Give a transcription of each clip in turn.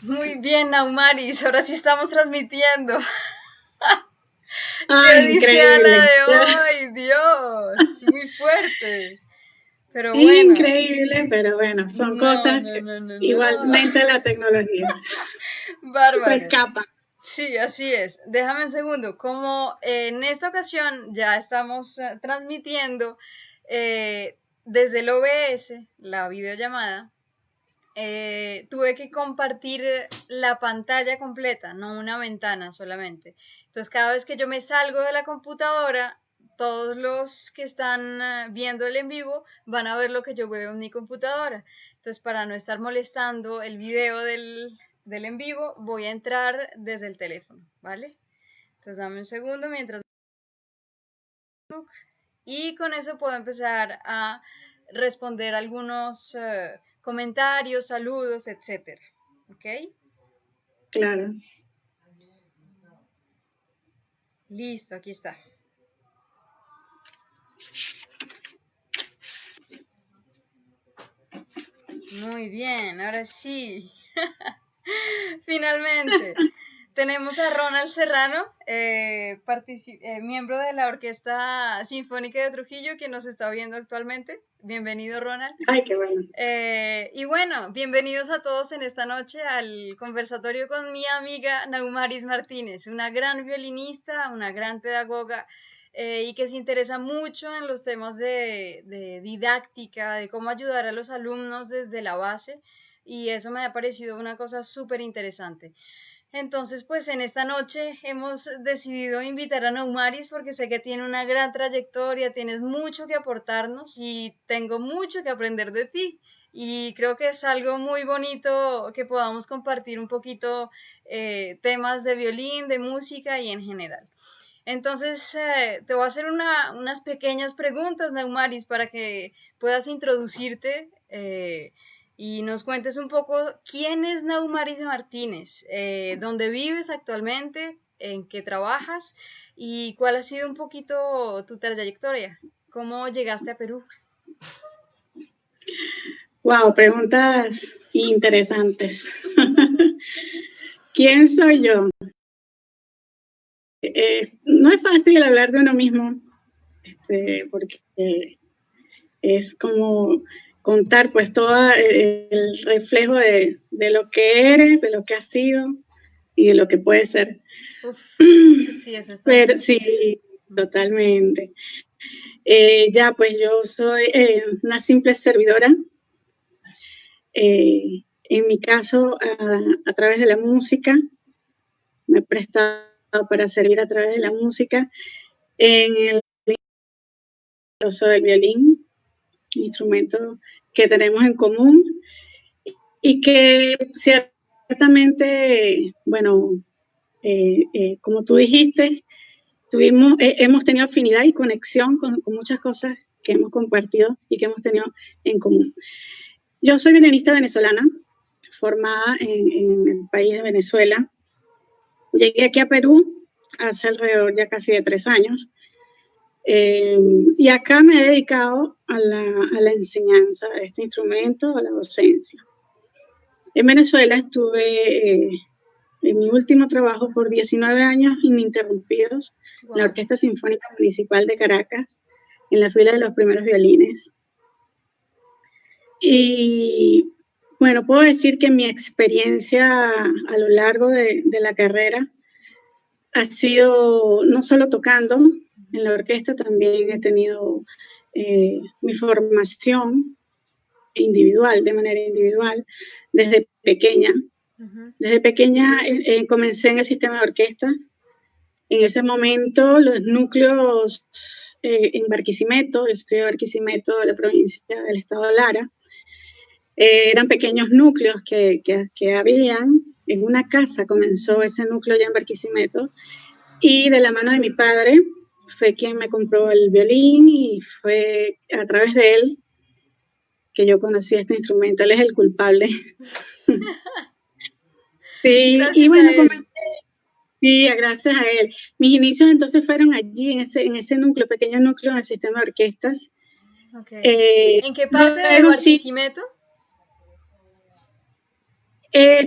Muy bien, Naumaris, ahora sí estamos transmitiendo. ¡Qué ¡Ay, odisea la increíble! de hoy! ¡Dios! Muy fuerte. Pero bueno, Increíble, pero bueno, son no, cosas no, que no, no, no. igualmente la tecnología se Bárbaro. escapa. Sí, así es. Déjame un segundo. Como en esta ocasión ya estamos transmitiendo desde el OBS, la videollamada, tuve que compartir la pantalla completa, no una ventana solamente. Entonces, cada vez que yo me salgo de la computadora, todos los que están viendo el en vivo van a ver lo que yo veo en mi computadora. Entonces, para no estar molestando el video del en vivo, voy a entrar desde el teléfono, ¿vale? Entonces, dame un segundo mientras... Y con eso puedo empezar a responder algunos comentarios, saludos, etcétera. ¿Ok? Claro. Listo, aquí está. Muy bien, ahora sí. Finalmente. Tenemos a Ronald Serrano, miembro de la Orquesta Sinfónica de Trujillo, que nos está viendo actualmente. Bienvenido, Ronald. Ay, qué bueno. Y bueno, bienvenidos a todos en esta noche al conversatorio con mi amiga Naumaris Martínez, una gran violinista, una gran pedagoga y que se interesa mucho en los temas de didáctica, de cómo ayudar a los alumnos desde la base, y eso me ha parecido una cosa súper interesante. Entonces, pues en esta noche hemos decidido invitar a Naumaris porque sé que tiene una gran trayectoria, tienes mucho que aportarnos y tengo mucho que aprender de ti. Y creo que es algo muy bonito que podamos compartir un poquito temas de violín, de música y en general. Entonces, te voy a hacer unas pequeñas preguntas, Naumaris, para que puedas introducirte y nos cuentes un poco quién es Naumaris Martínez, dónde vives actualmente, en qué trabajas y cuál ha sido un poquito tu trayectoria, cómo llegaste a Perú. Wow, preguntas interesantes. ¿Quién soy yo? No es fácil hablar de uno mismo, porque es como contar pues todo el reflejo de lo que eres, de lo que has sido y de lo que puede ser. Uf, sí, eso está Pero difícil. sí, totalmente. Ya, pues yo soy una simple servidora. En mi caso, a través de la música, me he prestado para servir a través de la música en el uso del violín, un instrumento que tenemos en común y que ciertamente, bueno, como tú dijiste, hemos tenido afinidad y conexión con muchas cosas que hemos compartido y que hemos tenido en común. Yo soy violinista venezolana, formada en el país de Venezuela. Llegué aquí a Perú hace alrededor ya casi de 3 años. Y acá me he dedicado a la enseñanza de este instrumento, a la docencia. En Venezuela estuve en mi último trabajo por 19 años ininterrumpidos en la Wow. Orquesta Sinfónica Municipal de Caracas, en la fila de los primeros violines. Y bueno, puedo decir que mi experiencia a lo largo de la carrera ha sido no solo tocando en la orquesta, también he tenido mi formación individual, de manera individual, desde pequeña. Uh-huh. Desde pequeña comencé en el sistema de orquestas. En ese momento los núcleos en Barquisimeto, yo estoy de Barquisimeto, de la provincia del estado de Lara, eran pequeños núcleos que habían. En una casa comenzó ese núcleo ya en Barquisimeto y de la mano de mi padre fue quien me compró el violín y fue a través de él que yo conocí este instrumento. Él es el culpable. Sí, y Gracias a bueno, él. sí, gracias a él. Mis inicios entonces fueron allí, en ese núcleo, pequeño núcleo en el sistema de orquestas. Ok. ¿En qué parte de Luego sí, Barquisimeto?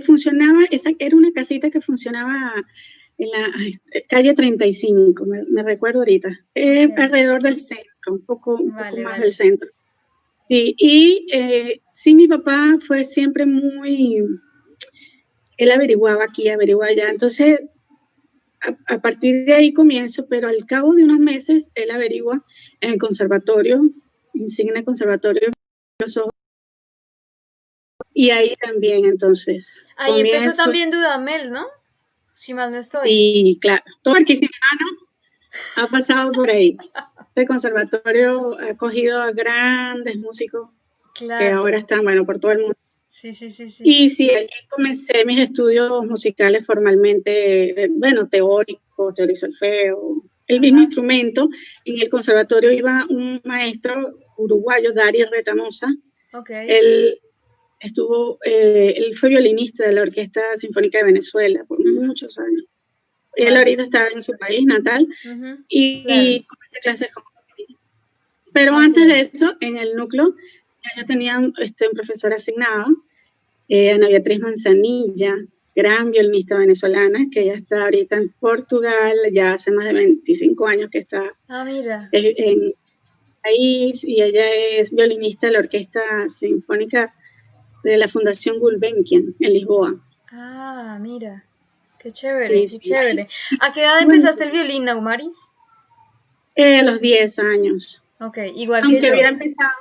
Funcionaba, era una casita que funcionaba en la calle 35, me recuerdo ahorita, alrededor del centro, un poco más del centro. Y sí, mi papá fue siempre él averiguaba aquí, averiguaba allá, entonces a partir de ahí comienzo, pero al cabo de unos meses él averigua en el conservatorio, Insigne Conservatorio, y ahí también, entonces. Ahí empezó también Dudamel, ¿no? Si mal no estoy. Y claro, todo Barquisimeto ha pasado por ahí. Ese conservatorio ha acogido a grandes músicos que ahora están, bueno, por todo el mundo. Sí. Y sí, ahí comencé mis estudios musicales formalmente, bueno, teórico solfeo, el mismo instrumento. En el conservatorio iba un maestro uruguayo, Dario Retamosa. Él fue violinista de la Orquesta Sinfónica de Venezuela por muchos años. Él ahorita está en su país natal y comencé clases con él. Pero antes de eso, en el núcleo, yo tenía un profesor asignado, Ana Beatriz Manzanilla, gran violinista venezolana, que ella está ahorita en Portugal, ya hace más de 25 años que está en el país, y ella es violinista de la Orquesta Sinfónica de la Fundación Gulbenkian en Lisboa. Ah, mira, qué chévere, qué chévere. ¿A qué edad empezaste el violín, Naumaris? A los 10 años. Ok, igual Aunque que yo. había empezado,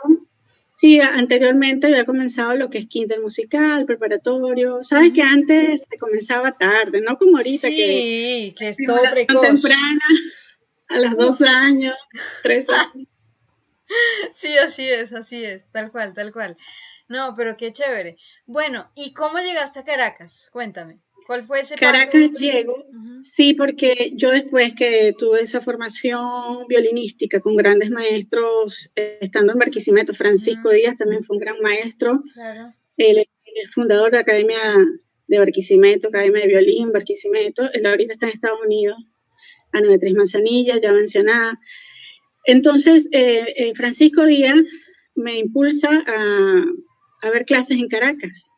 sí, anteriormente había comenzado lo que es kinder musical, preparatorio. Sabes que antes se comenzaba tarde, no como ahorita que es todo precoz. Temprana, a los 2 años, 3 años. Sí, así es, tal cual. No, pero qué chévere. Bueno, ¿y cómo llegaste a Caracas? Cuéntame. ¿Cuál fue ese paso? Caracas llego, sí, porque yo después que tuve esa formación violinística con grandes maestros, estando en Barquisimeto, Francisco Díaz también fue un gran maestro. Claro. Él es fundador de la Academia de Barquisimeto, Academia de Violín, Barquisimeto. Él ahorita está en Estados Unidos. Ana Beatriz Manzanilla, ya mencionada. Entonces, Francisco Díaz me impulsa a ver clases en Caracas.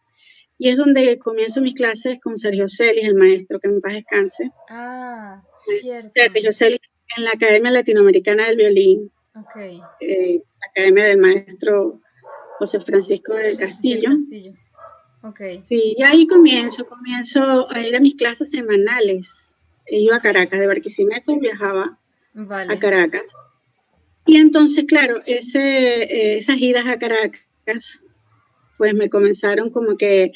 Y es donde comienzo mis clases con Sergio Celis, el maestro, que en paz descanse. Ah, cierto. Sergio Celis en la Academia Latinoamericana del Violín. Okay. La Academia del maestro José Francisco del Castillo. Okay. Sí, y ahí comienzo a ir a mis clases semanales. Iba a Caracas, de Barquisimeto viajaba a Caracas. Y entonces, claro, esas idas a Caracas, pues me comenzaron como que,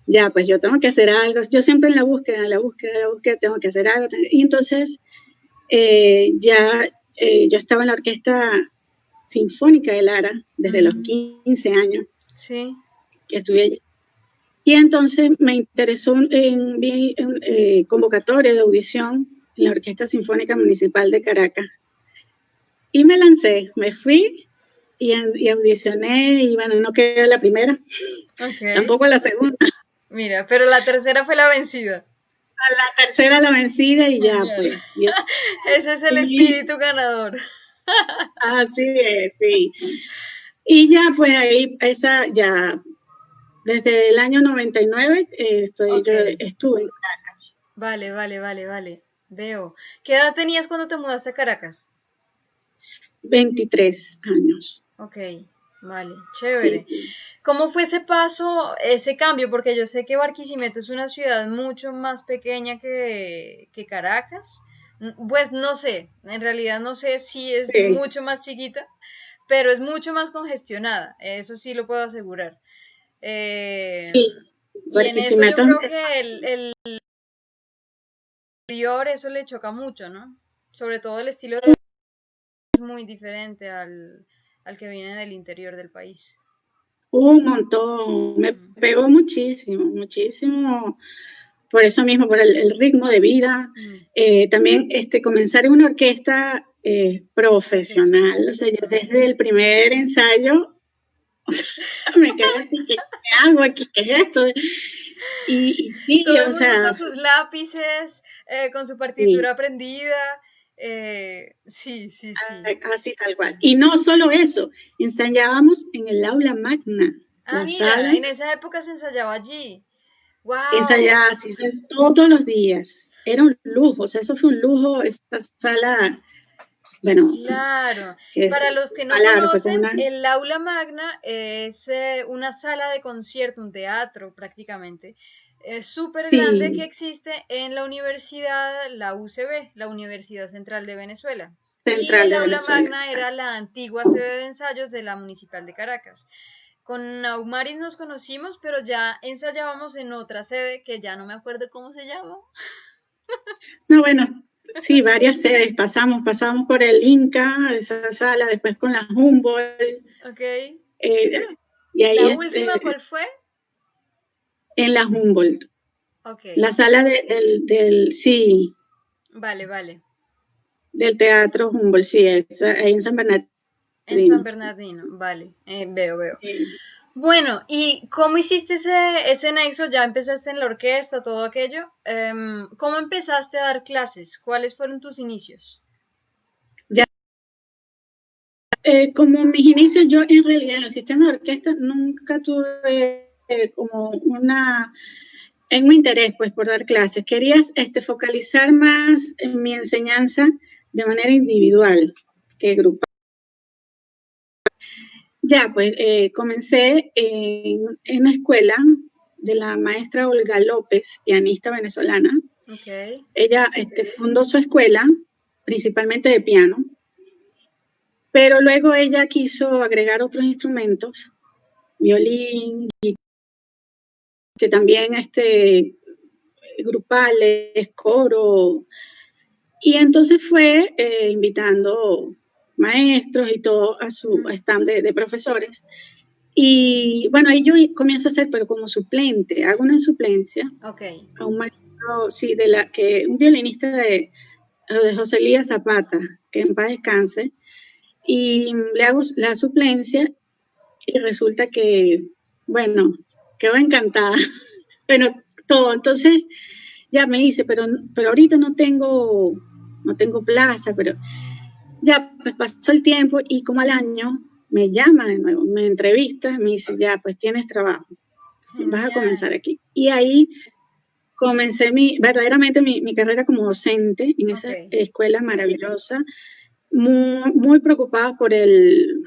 ya, pues yo tengo que hacer algo. Yo siempre en la búsqueda, tengo que hacer algo. Y entonces, yo estaba en la Orquesta Sinfónica de Lara desde los 15 años. Sí. Que estuve allí. Y entonces me interesó en convocatoria de audición en la Orquesta Sinfónica Municipal de Caracas. Y me lancé, me fui y audicioné, y bueno, no quedé la primera, tampoco la segunda. Mira, pero la tercera fue la vencida. La tercera la vencida y ya, pues. Ese es el espíritu ganador. Así es, sí. Y ya, pues ahí, desde el año 99 yo estuve en Caracas. Vale. Veo. ¿Qué edad tenías cuando te mudaste a Caracas? 23 años. Ok, vale, chévere. Sí. ¿Cómo fue ese paso, ese cambio? Porque yo sé que Barquisimeto es una ciudad mucho más pequeña que Caracas. Pues no sé, en realidad no sé si es mucho más chiquita, pero es mucho más congestionada, eso sí lo puedo asegurar. Sí, y en eso yo creo que el interior eso le choca mucho, ¿no? Sobre todo el estilo de es muy diferente al que viene del interior del país. Un montón, me pegó muchísimo, por eso mismo, por el ritmo de vida. También comenzar en una orquesta profesional, o sea, yo desde el primer ensayo, o sea, me quedé así, ¿qué hago aquí? ¿Qué es esto? Y sí, todo el mundo con sus lápices, con su partitura aprendida. Sí. Así tal cual. Y no solo eso, ensayábamos en el aula magna. Mira, en esa época se ensayaba allí. ¡Wow! ensayaba así todos los días. Era un lujo, o sea, eso fue un lujo, esta sala, bueno, Claro. que es Para los que no hablar, pues con conocen, una, el aula magna es una sala de concierto, un teatro prácticamente, súper grande que sí, existe en la universidad, la UCB, la Universidad Central de Venezuela. Y central el de aula Venezuela, magna era exacto. la antigua sede de ensayos de la Municipal de Caracas. Con Naumaris nos conocimos, pero ya ensayábamos en otra sede que ya no me acuerdo cómo se llama. No, bueno, sí, varias sedes, pasamos por el Inca, esa sala, después con la Humboldt, ¿Ok? eh, y ahí ¿La última cuál fue? en la Humboldt, Ok, la sala sí, vale, vale. del Teatro Humboldt, sí, ahí en San En San Bernardino. Bernardino, vale, veo, veo. Sí. Bueno, ¿y cómo hiciste ese nexo? Ya empezaste en la orquesta, todo aquello. ¿Cómo empezaste a dar clases? ¿Cuáles fueron tus inicios? Ya, como mis inicios, yo en realidad en el sistema de orquesta nunca tuve como en un interés pues por dar clases. Quería focalizar más en mi enseñanza de manera individual que grupal. Ya, pues comencé en una escuela de la maestra Olga López, pianista venezolana. Ok, Ella fundó su escuela principalmente de piano, pero luego ella quiso agregar otros instrumentos, violín, también grupales, coro, y entonces fue invitando maestros y todo a su ujú, stand de profesores. Y bueno, ahí yo comienzo a hacer, pero como suplente, hago una suplencia ok, a un maestro, sí, un violinista de José Elías Zapata, que en paz descanse, y le hago la suplencia y resulta que, bueno, quedó encantada. Bueno, todo. Entonces ya me dice, pero ahorita no tengo plaza, pero ya pues pasó el tiempo y como al año me llama de nuevo, me entrevista, me dice, ya pues tienes trabajo, vas a genial, comenzar aquí. Y ahí comencé verdaderamente mi carrera como docente en ok, esa escuela maravillosa, muy, muy preocupada por el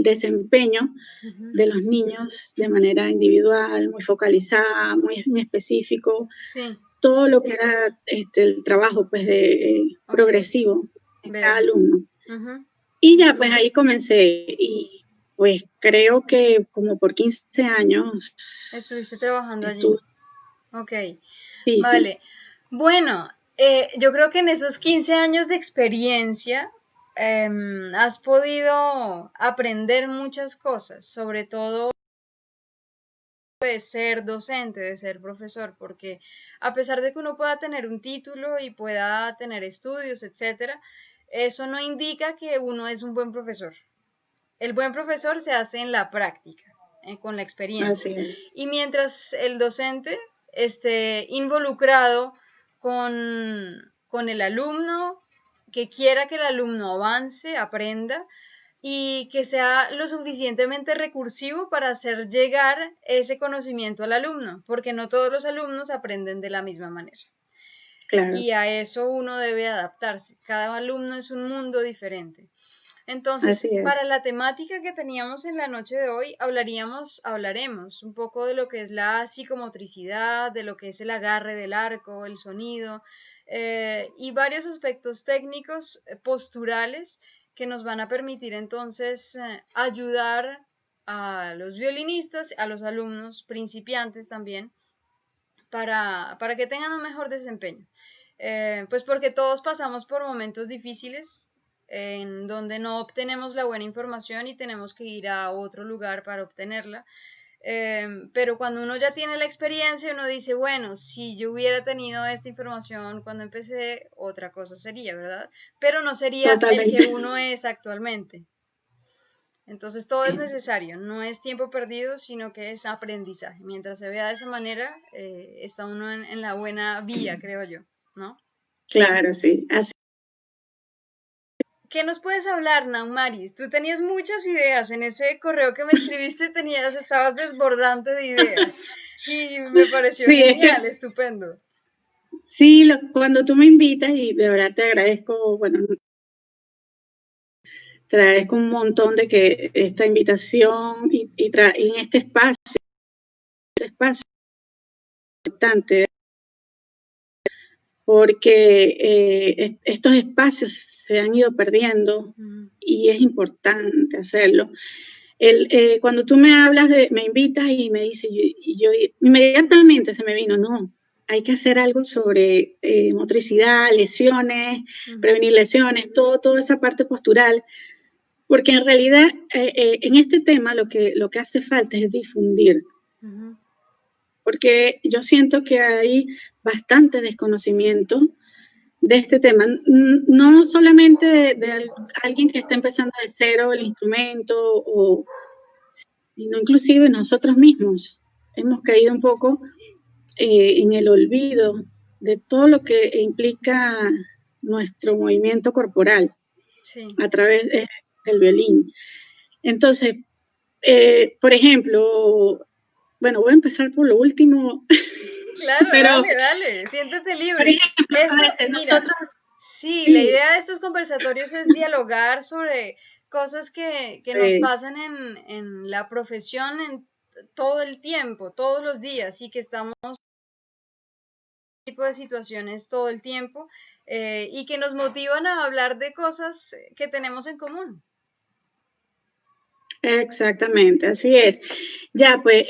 desempeño ujú, de los niños de manera individual, muy focalizada, muy específico, sí, todo lo que era el trabajo pues ok, progresivo en cada veo, alumno. ujú, Y ya pues ahí comencé y pues creo que como por 15 años estuviste trabajando allí, estuve, ok, sí, sí, vale. Bueno, yo creo que en esos 15 años de experiencia has podido aprender muchas cosas, sobre todo de ser docente, de ser profesor, porque a pesar de que uno pueda tener un título y pueda tener estudios, etcétera, eso no indica que uno es un buen profesor. El buen profesor se hace en la práctica, con la experiencia. así es. Y mientras el docente esté involucrado con el alumno, que quiera que el alumno avance, aprenda, y que sea lo suficientemente recursivo para hacer llegar ese conocimiento al alumno, porque no todos los alumnos aprenden de la misma manera. Claro, Y a eso uno debe adaptarse. Cada alumno es un mundo diferente. Entonces, así para es. la temática que teníamos en la noche de hoy, hablaremos un poco de lo que es la psicomotricidad, de lo que es el agarre del arco, el sonido, y varios aspectos técnicos, posturales, que nos van a permitir entonces ayudar a los violinistas, a los alumnos principiantes también, para que tengan un mejor desempeño. Pues porque todos pasamos por momentos difíciles en donde no obtenemos la buena información y tenemos que ir a otro lugar para obtenerla. Pero cuando uno ya tiene la experiencia, uno dice, bueno, si yo hubiera tenido esta información cuando empecé, otra cosa sería, ¿verdad? Pero no sería el que Totalmente. uno es actualmente. Entonces todo es necesario, no es tiempo perdido, sino que es aprendizaje. Mientras se vea de esa manera, está uno en la buena vía, creo yo, ¿no? Claro, sí, así. ¿Qué nos puedes hablar, Naumaris? Tú tenías muchas ideas en ese correo que me escribiste, estabas desbordante de ideas. Y me pareció Sí, genial, estupendo. sí, cuando tú me invitas, y de verdad te agradezco, bueno, te agradezco un montón de que esta invitación y en este espacio importante, porque estos espacios se han ido perdiendo y es importante hacerlo. Cuando tú me hablas, me invitas y me dices, y yo inmediatamente se me vino, no, hay que hacer algo sobre motricidad, lesiones, prevenir lesiones, toda esa parte postural, porque en realidad en este tema lo que hace falta es difundir, porque yo siento que hay bastante desconocimiento de este tema, no solamente de alguien que está empezando de cero el instrumento, sino inclusive nosotros mismos hemos caído un poco en el olvido de todo lo que implica nuestro movimiento corporal a través del violín. Entonces, por ejemplo, bueno, voy a empezar por lo último. Claro, pero, dale, siéntete libre. Por ejemplo, nosotros... Sí, la idea de estos conversatorios es dialogar sobre cosas que nos pasan en la profesión en todo el tiempo, todos los días, y que estamos en este tipo de situaciones todo el tiempo y que nos motivan a hablar de cosas que tenemos en común. Exactamente, así es. Ya, pues,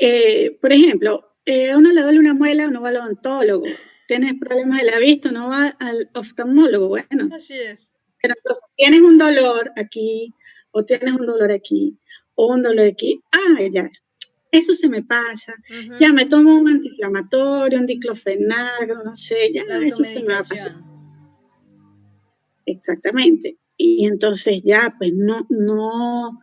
por ejemplo, a uno le duele una muela, uno va al odontólogo. Tienes problemas de la vista, uno va al oftalmólogo. Bueno, así es. Pero entonces tienes un dolor aquí, o tienes un dolor aquí, o un dolor aquí. Ah, ya, eso se me pasa. Ya me tomo un antiinflamatorio, un diclofenac, no sé, ya eso se me va a pasar. Exactamente. Y entonces ya, pues no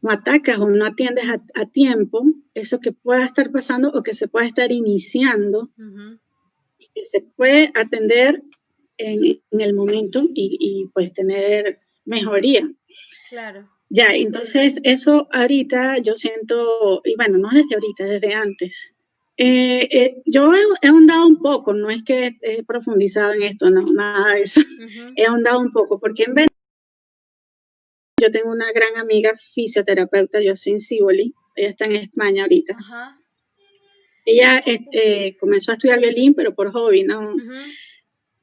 atacas o no atiendes a tiempo eso que pueda estar pasando o que se pueda estar iniciando y que se puede atender en el momento y pues tener mejoría. Claro. Ya, entonces eso ahorita yo siento, y bueno, no desde ahorita, desde antes. Yo he ahondado un poco, no es que he profundizado en esto, no, nada de eso. He ahondado un poco, porque en Venezuela yo tengo una gran amiga fisioterapeuta, Jocelyn Ciboli, ella está en España ahorita. Ella comenzó a estudiar violín, pero por hobby, ¿no?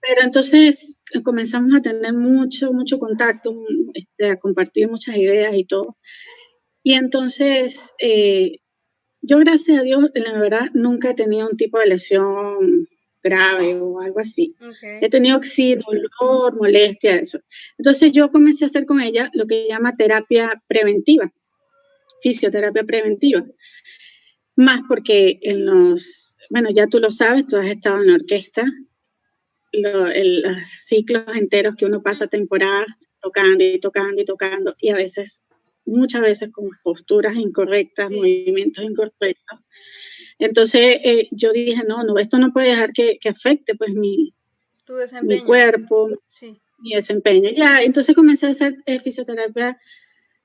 Pero entonces comenzamos a tener mucho contacto, a compartir muchas ideas y todo. Y entonces, yo gracias a Dios, la verdad, nunca he tenido un tipo de lesión grave o algo así. He tenido, sí, dolor, molestia, eso. Entonces yo comencé a hacer con ella lo que llama terapia preventiva, fisioterapia preventiva. Más porque bueno, ya tú lo sabes, tú has estado en la orquesta, los ciclos enteros que uno pasa temporadas tocando y tocando y tocando, y a veces, muchas veces con posturas incorrectas, movimientos incorrectos. Entonces yo dije, no, esto no puede dejar que afecte pues mi cuerpo, mi desempeño. Ya, entonces comencé a hacer fisioterapia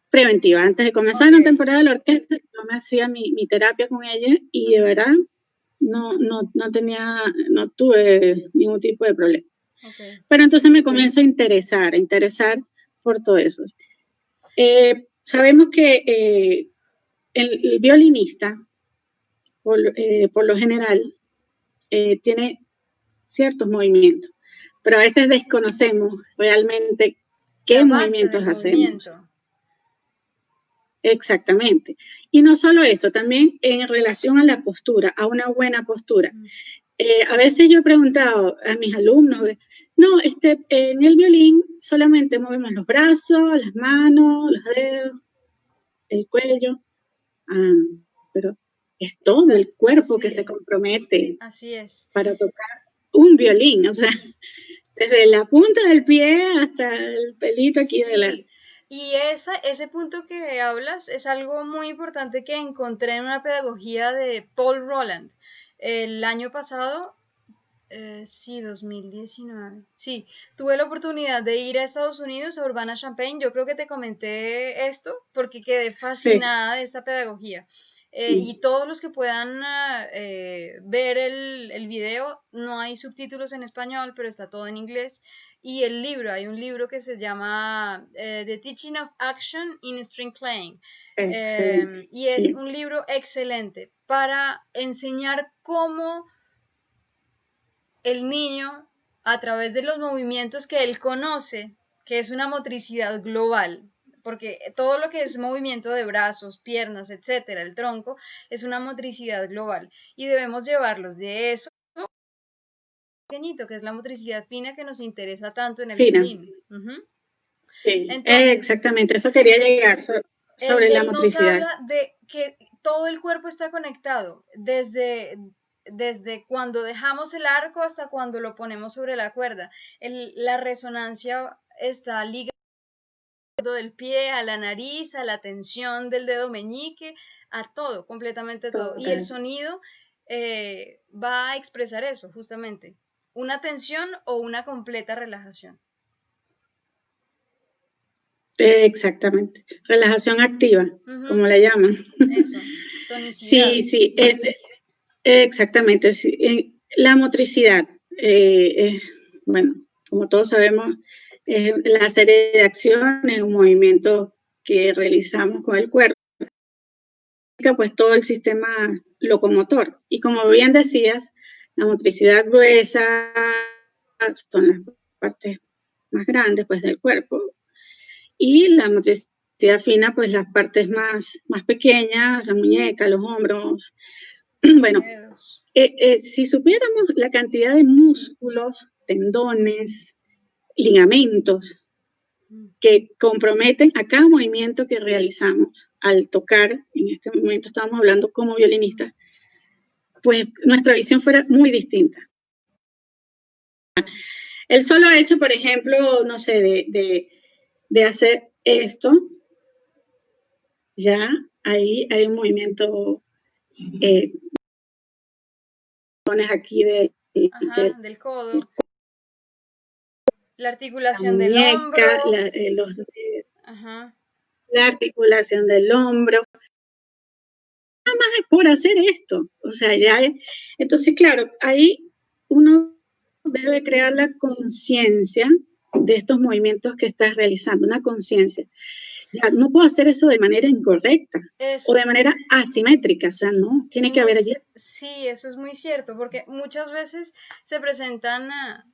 preventiva. Antes de comenzar una temporada de la orquesta, yo me hacía mi terapia con ella y de verdad no tuve ningún tipo de problema. Pero entonces me comienzo a interesar por todo eso. Sabemos que el violinista, por lo general, tiene ciertos movimientos, pero a veces desconocemos realmente qué movimientos hacemos. Exactamente. Y no solo eso, también en relación a la postura, a una buena postura. A veces yo he preguntado a mis alumnos, no, en el violín solamente movemos los brazos, las manos, los dedos, el cuello, pero es todo el cuerpo que se compromete para tocar un violín, o sea, desde la punta del pie hasta el pelito aquí de la... Y ese punto que hablas es algo muy importante que encontré en una pedagogía de Paul Roland. El año pasado, sí, 2019, sí, tuve la oportunidad de ir a Estados Unidos, a Urbana-Champaign. Yo creo que te comenté esto porque quedé fascinada de esta pedagogía. Y todos los que puedan ver el video, no hay subtítulos en español, pero está todo en inglés. Y el libro, hay un libro que se llama The Teaching of Action in String Playing. Y es un libro excelente para enseñar cómo el niño, a través de los movimientos que él conoce, que es una motricidad global, porque todo lo que es movimiento de brazos, piernas, etcétera, el tronco, es una motricidad global y debemos llevarlos de eso pequeñito, que es la motricidad fina que nos interesa tanto en el violín. Sí, entonces, exactamente, eso quería llegar sobre la motricidad. Nos habla de que todo el cuerpo está conectado, desde cuando dejamos el arco hasta cuando lo ponemos sobre la cuerda. La resonancia está ligada del pie a la nariz, a la tensión del dedo meñique, a todo, completamente todo. Y el sonido va a expresar eso, justamente, una tensión o una completa relajación. Exactamente, relajación activa, como la llaman. Eso, tonicidad. Sí, exactamente. Sí. La motricidad, bueno, como todos sabemos, la serie de acciones, un movimiento que realizamos con el cuerpo, pues todo el sistema locomotor. Y como bien decías, la motricidad gruesa son las partes más grandes pues, del cuerpo, y la motricidad fina, pues las partes más pequeñas, la muñeca, los hombros. Bueno, si supiéramos la cantidad de músculos, tendones, ligamentos que comprometen a cada movimiento que realizamos al tocar, en este momento estábamos hablando como violinistas, pues nuestra visión fuera muy distinta. El solo hecho, por ejemplo, no sé, de hacer esto, ya ahí hay un movimiento aquí del codo, la articulación del hombro, la articulación del hombro. Nada más es por hacer esto, o sea, entonces claro, ahí uno debe crear la conciencia de estos movimientos que estás realizando, una conciencia. Ya, no puedo hacer eso de manera incorrecta o de manera asimétrica, o sea, no, tiene que haber allí. Sí, eso es muy cierto, porque muchas veces se presentan,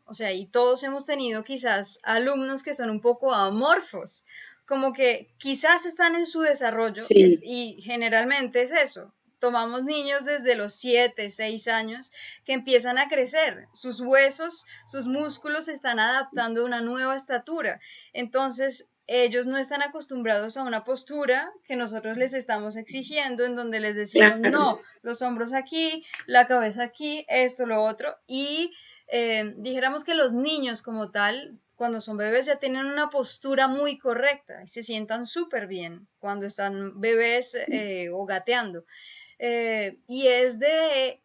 o sea, y todos hemos tenido quizás alumnos que son un poco amorfos, como que quizás están en su desarrollo, y generalmente es eso. Tomamos niños desde los 7, 6 años que empiezan a crecer, sus huesos, sus músculos se están adaptando a una nueva estatura, entonces ellos no están acostumbrados a una postura que nosotros les estamos exigiendo, en donde les decimos, no, los hombros aquí, la cabeza aquí, esto, lo otro, y dijéramos que los niños como tal, cuando son bebés ya tienen una postura muy correcta y se sientan súper bien cuando están bebés o gateando. Y es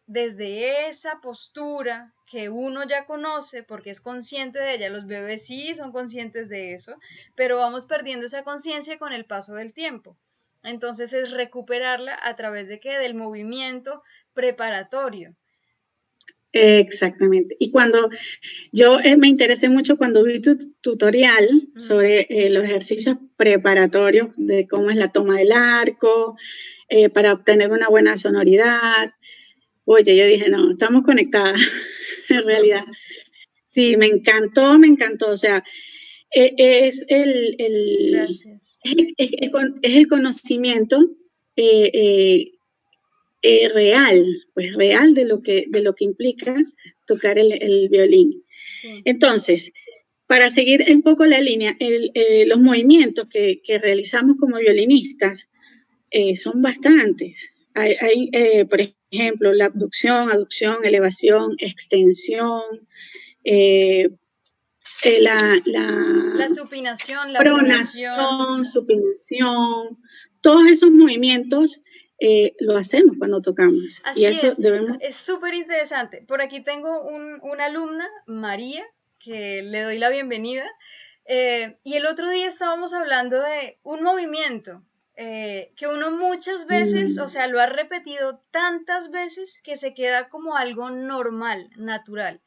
desde esa postura que uno ya conoce porque es consciente de ella, los bebés sí son conscientes de eso, pero vamos perdiendo esa conciencia con el paso del tiempo. Entonces es recuperarla a través de ¿qué? Del movimiento preparatorio. Exactamente. Y cuando yo me interesé mucho cuando vi tu tutorial sobre los ejercicios preparatorios de cómo es la toma del arco, para obtener una buena sonoridad. Oye, yo dije, no, estamos conectadas, en realidad. Sí, me encantó, o sea, es el conocimiento real, pues real de lo que implica tocar el violín. Sí. Entonces, para seguir un poco la línea, los movimientos que realizamos como violinistas son bastantes. Hay por ejemplo, la abducción, aducción, elevación, extensión, la supinación, la pronación, supinación, todos esos movimientos lo hacemos cuando tocamos. Así y eso es súper interesante. Por aquí tengo una alumna, María, que le doy la bienvenida, y el otro día estábamos hablando de un movimiento que uno muchas veces, o sea, lo ha repetido tantas veces que se queda como algo normal, natural.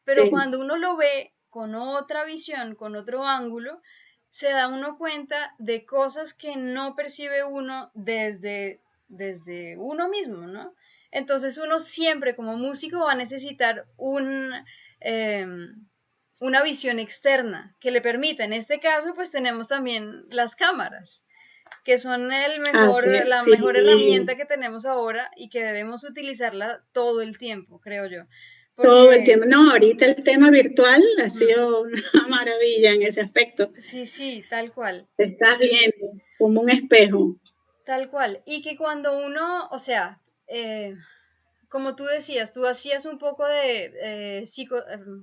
Pero Sí, cuando uno lo ve con otra visión, con otro ángulo, se da uno cuenta de cosas que no percibe uno desde uno mismo, ¿no? Entonces uno siempre como músico va a necesitar eh, una visión externa que le permita. En este caso, pues tenemos también las cámaras, que son así es, la mejor sí, herramienta que tenemos ahora y que debemos utilizarla todo el tiempo, creo yo. todo el Porque, tiempo. No, ahorita el tema virtual ha mm, sido una maravilla en ese aspecto. sí, sí, tal cual. Te estás viendo como un espejo. Tal cual. Y que cuando uno, o sea, como tú decías, tú hacías un poco de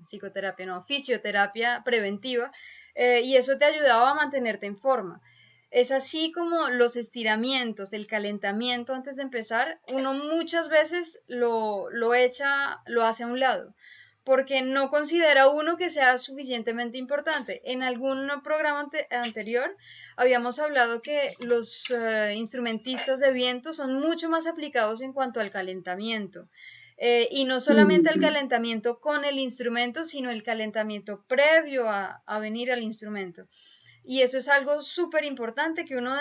psicoterapia, no, fisioterapia preventiva, y eso te ayudaba a mantenerte en forma. Es así como los estiramientos, el calentamiento antes de empezar, uno muchas veces lo hace a un lado, porque no considera uno que sea suficientemente importante. En algún programa anterior habíamos hablado que los instrumentistas de viento son mucho más aplicados en cuanto al calentamiento. Y no solamente el Ujú. calentamiento con el instrumento, sino el calentamiento previo a venir al instrumento. Y eso es algo súper importante que uno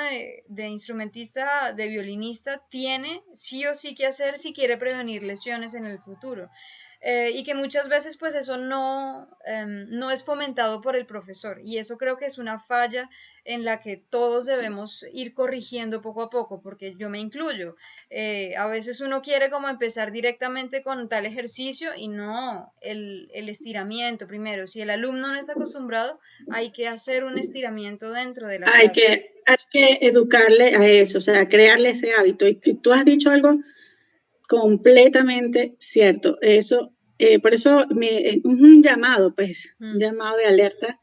de instrumentista, de violinista, tiene sí o sí que hacer si quiere prevenir lesiones en el futuro. Y que muchas veces pues eso no es fomentado por el profesor. Y eso creo que es una falla en la que todos debemos ir corrigiendo poco a poco, porque yo me incluyo. A veces uno quiere como empezar directamente con tal ejercicio y no el estiramiento primero. Si el alumno no está acostumbrado, hay que hacer un estiramiento dentro de la clase. Hay que educarle a eso, o sea, crearle ese hábito. Y tú has dicho algo completamente cierto. Eso, por eso es un llamado, pues, un Mm, llamado de alerta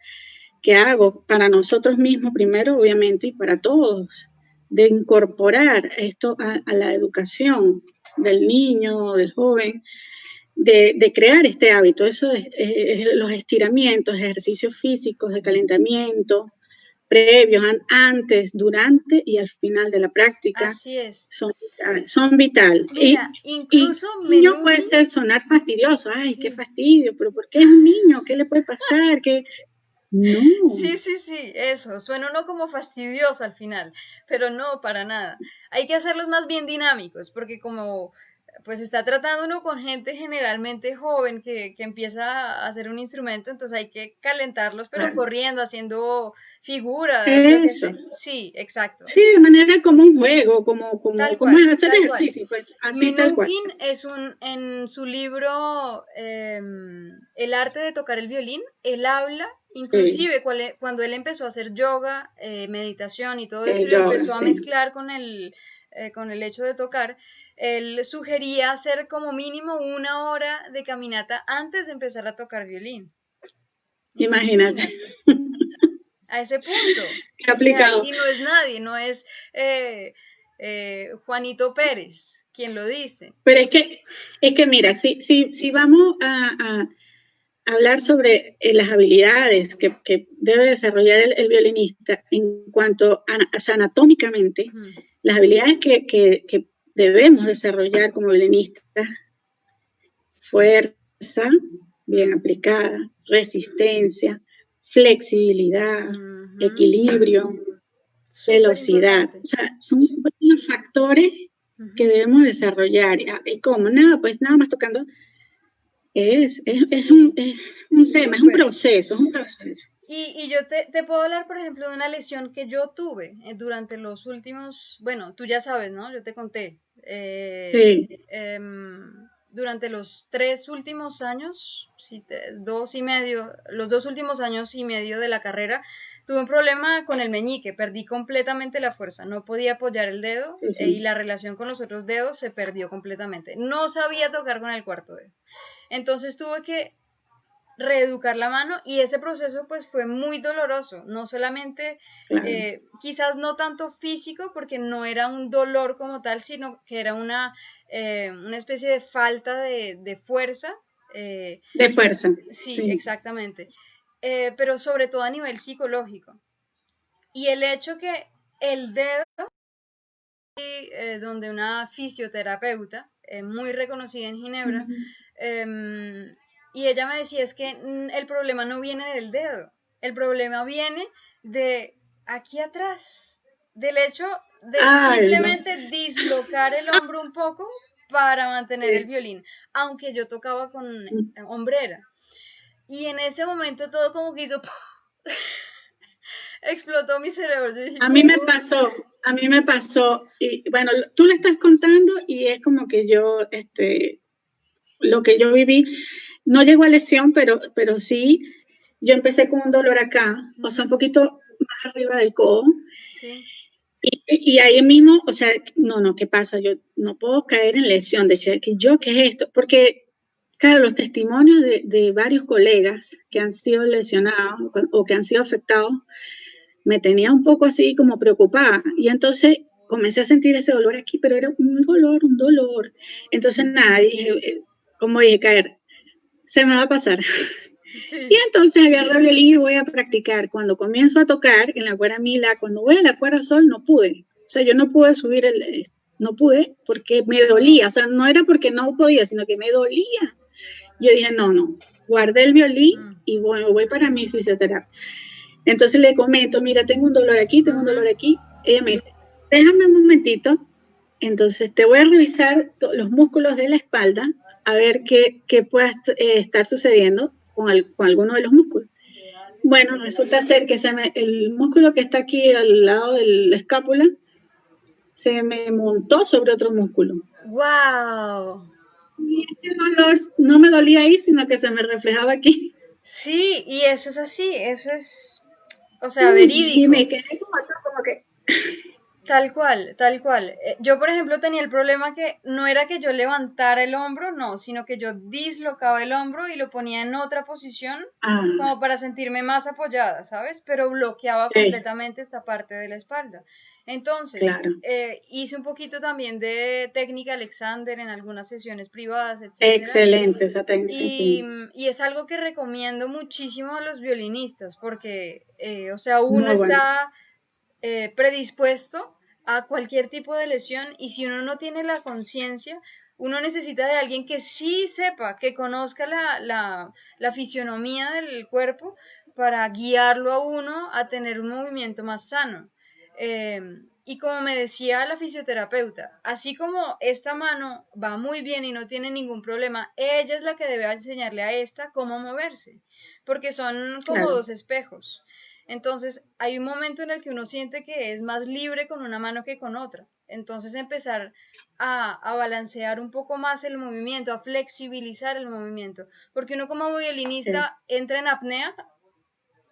que hago para nosotros mismos primero, obviamente, y para todos, de incorporar esto a la educación del niño, del joven, de crear este hábito. Eso es los estiramientos, ejercicios físicos de calentamiento, previos, antes, durante y al final de la práctica, así es. son vital. Son vital. Mira, Y incluso un niño puede Menuhin, ser sonar fastidioso, ay, qué sí. fastidio, pero ¿por qué es un niño? ¿Qué le puede pasar? ¿Qué? No, Sí, sí, sí, eso. Suena uno como fastidioso al final, pero no, para nada. Hay que hacerlos más bien dinámicos, porque como pues está tratando uno con gente generalmente joven que empieza a hacer un instrumento, entonces hay que calentarlos, pero claro. corriendo, haciendo figuras, yo qué Eso. sé. Sí, exacto. Sí, de manera como un juego, como es hacer Tal cual. ejercicio, pues así tal cual. Menuhin en su libro El arte de tocar el violín, él habla, Sí, inclusive cuando él empezó a hacer yoga, meditación y todo eso, el y lo yoga, empezó a sí. mezclar con el hecho de tocar, él sugería hacer como mínimo 1 hora de caminata antes de empezar a tocar violín. Imagínate, Imagínate, a ese punto. qué aplicado. Y no es nadie, no es Juanito Pérez quien lo dice. Pero es que mira, si vamos a hablar sobre las habilidades que debe desarrollar el violinista en cuanto a, o sea, anatómicamente, Hmm. las habilidades que debemos desarrollar como violinista, fuerza bien aplicada, resistencia, flexibilidad, Ujú. equilibrio, Súper velocidad. importante. O sea, son los factores que Ujú. debemos desarrollar. ¿Y cómo? Nada, pues nada más tocando. Sí, Es un tema, súper. es un proceso. Y yo te puedo hablar, por ejemplo, de una lesión que yo tuve durante los últimos, bueno, tú ya sabes, ¿no? Yo te conté. Sí, Durante los 3 últimos años, sí, 2 y medio, los 2 últimos años y medio de la carrera, tuve un problema con el meñique, perdí completamente la fuerza, no podía apoyar el dedo sí, y sí. la relación con los otros dedos se perdió completamente. No sabía tocar con el cuarto dedo. Entonces tuve que reeducar la mano y ese proceso pues fue muy doloroso, no solamente Claro. quizás no tanto físico porque no era un dolor como tal, sino que era una especie de falta de fuerza. eh, De fuerza, sí, sí. exactamente, pero sobre todo a nivel psicológico. Y el hecho que el dedo donde una fisioterapeuta muy reconocida en Ginebra, y ella me decía, es que el problema no viene del dedo, el problema viene de aquí atrás, del hecho de simplemente dislocar el hombro un poco para mantener el violín, aunque yo tocaba con hombrera. Y en ese momento todo como que hizo... explotó mi cerebro. Yo dije, a mí me pasó, y bueno, tú le estás contando y es como que yo, lo que yo viví, no llegó a lesión, pero sí, yo empecé con un dolor acá, o sea, un poquito más arriba del codo. Sí. Y ahí mismo, o sea, no, ¿qué pasa? Yo no puedo caer en lesión, decir que yo, ¿qué es esto? Porque, claro, los testimonios de varios colegas que han sido lesionados o que han sido afectados, me tenía un poco así como preocupada. Y entonces comencé a sentir ese dolor aquí, pero era un dolor. Entonces, nada, dije, como dije, caer, se me va a pasar. Sí. Y entonces agarré el violín y voy a practicar. Cuando comienzo a tocar en la cuerda mi-la, cuando voy a la cuerda sol, no pude. O sea, yo no pude subir no pude porque me dolía. O sea, no era porque no podía, sino que me dolía. Yo dije, no. Guardé el violín y voy para mi fisioterapia. Entonces le comento, mira, tengo un dolor aquí, tengo un dolor aquí. Ella me dice, déjame un momentito. Entonces te voy a revisar los músculos de la espalda a ver qué pueda estar sucediendo con alguno de los músculos. Bueno, resulta ser que el músculo que está aquí al lado de la escápula se me montó sobre otro músculo. ¡Wow! Y este dolor no me dolía ahí, sino que se me reflejaba aquí. Sí, y eso es así, eso es, o sea, verídico. Y me quedé como que... Tal cual, tal cual. Yo, por ejemplo, tenía el problema que no era que yo levantara el hombro, no, sino que yo dislocaba el hombro y lo ponía en otra posición como para sentirme más apoyada, ¿sabes? Pero bloqueaba completamente esta parte de la espalda. Entonces, claro. Hice un poquito también de técnica Alexander en algunas sesiones privadas, etc. Excelente esa técnica, y es algo que recomiendo muchísimo a los violinistas porque, o sea, uno está predispuesto a cualquier tipo de lesión y si uno no tiene la conciencia, uno necesita de alguien que sí sepa, que conozca la fisionomía del cuerpo para guiarlo a uno a tener un movimiento más sano. Y como me decía la fisioterapeuta, así como esta mano va muy bien y no tiene ningún problema, ella es la que debe enseñarle a esta cómo moverse, porque son como dos espejos. Entonces, hay un momento en el que uno siente que es más libre con una mano que con otra. Entonces, empezar a balancear un poco más el movimiento, a flexibilizar el movimiento. Porque uno como violinista entra en apnea,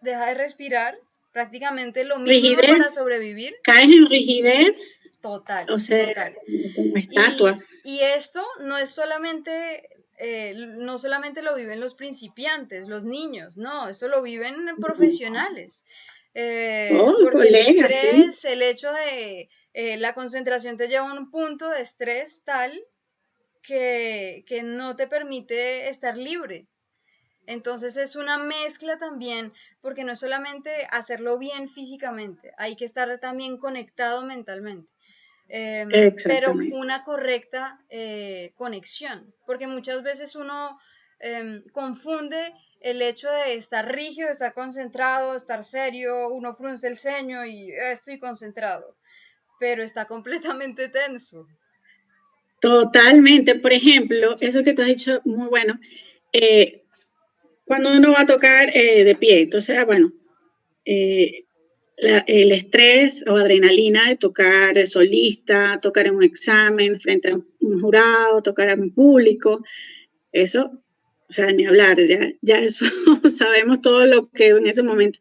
deja de respirar, prácticamente lo mínimo para sobrevivir. Caes en rigidez. Total. O sea, total. Como estatua. Y esto no es solamente... no solamente lo viven los principiantes, los niños, no, esto lo viven profesionales. Porque colegas, el estrés, el hecho de la concentración te lleva a un punto de estrés tal que no te permite estar libre. Entonces es una mezcla también, porque no es solamente hacerlo bien físicamente, hay que estar también conectado mentalmente. Pero una correcta conexión, porque muchas veces uno confunde el hecho de estar rígido, estar concentrado, estar serio, uno frunce el ceño y estoy concentrado, pero está completamente tenso. Totalmente, por ejemplo, eso que tú has dicho, muy bueno, cuando uno va a tocar de pie, entonces, bueno, el estrés o adrenalina de tocar de solista, tocar en un examen frente a un jurado, tocar en un público, eso, o sea, ni hablar, ya eso sabemos todo lo que en ese momento.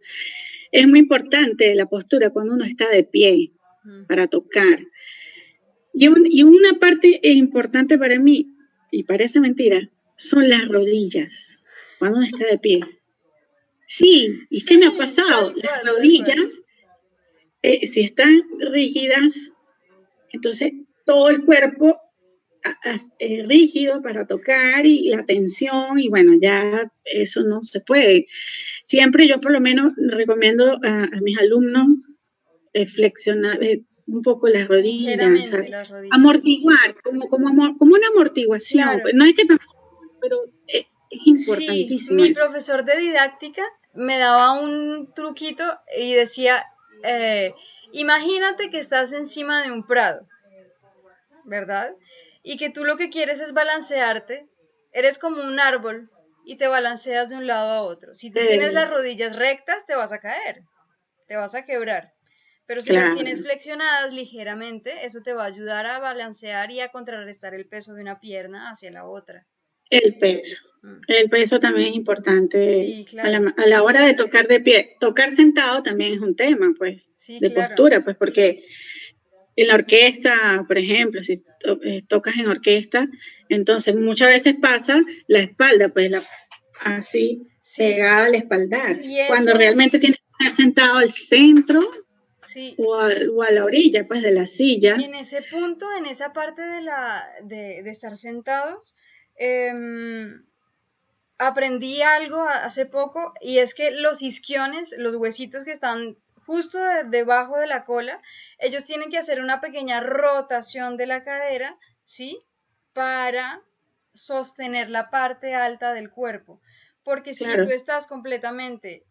Es muy importante la postura cuando uno está de pie para tocar. Y una parte importante para mí, y parece mentira, son las rodillas, cuando uno está de pie. Sí, ¿y qué me ha pasado? Las rodillas, si están rígidas, entonces todo el cuerpo rígido para tocar y la tensión, y bueno, ya eso no se puede. Siempre yo por lo menos recomiendo a mis alumnos flexionar, un poco las rodillas, Ligeramente las rodillas. amortiguar, como una amortiguación. Claro. Pues, no es que tampoco, pero es importantísimo. Sí, mi eso. profesor de didáctica me daba un truquito y decía, imagínate que estás encima de un prado, ¿verdad? Y que tú lo que quieres es balancearte, eres como un árbol y te balanceas de un lado a otro. Si tú tienes las rodillas rectas, te vas a caer, te vas a quebrar. Pero si las tienes flexionadas ligeramente, eso te va a ayudar a balancear y a contrarrestar el peso de una pierna hacia la otra. El peso también es importante. Sí, claro. A la hora de tocar de pie. Tocar sentado también es un tema, pues, sí, de claro. postura, pues, porque en la orquesta, por ejemplo, si tocas en orquesta, entonces muchas veces pasa la espalda, pues, así, pegada al espaldar. Cuando realmente tienes que estar sentado al centro. Sí. O a la orilla, pues, de la silla. Y en ese punto, en esa parte de estar sentados, aprendí algo hace poco y es que los isquiones, los huesitos que están justo debajo de la cola, ellos tienen que hacer una pequeña rotación de la cadera, ¿sí? Para sostener la parte alta del cuerpo. Porque si tú estás completamente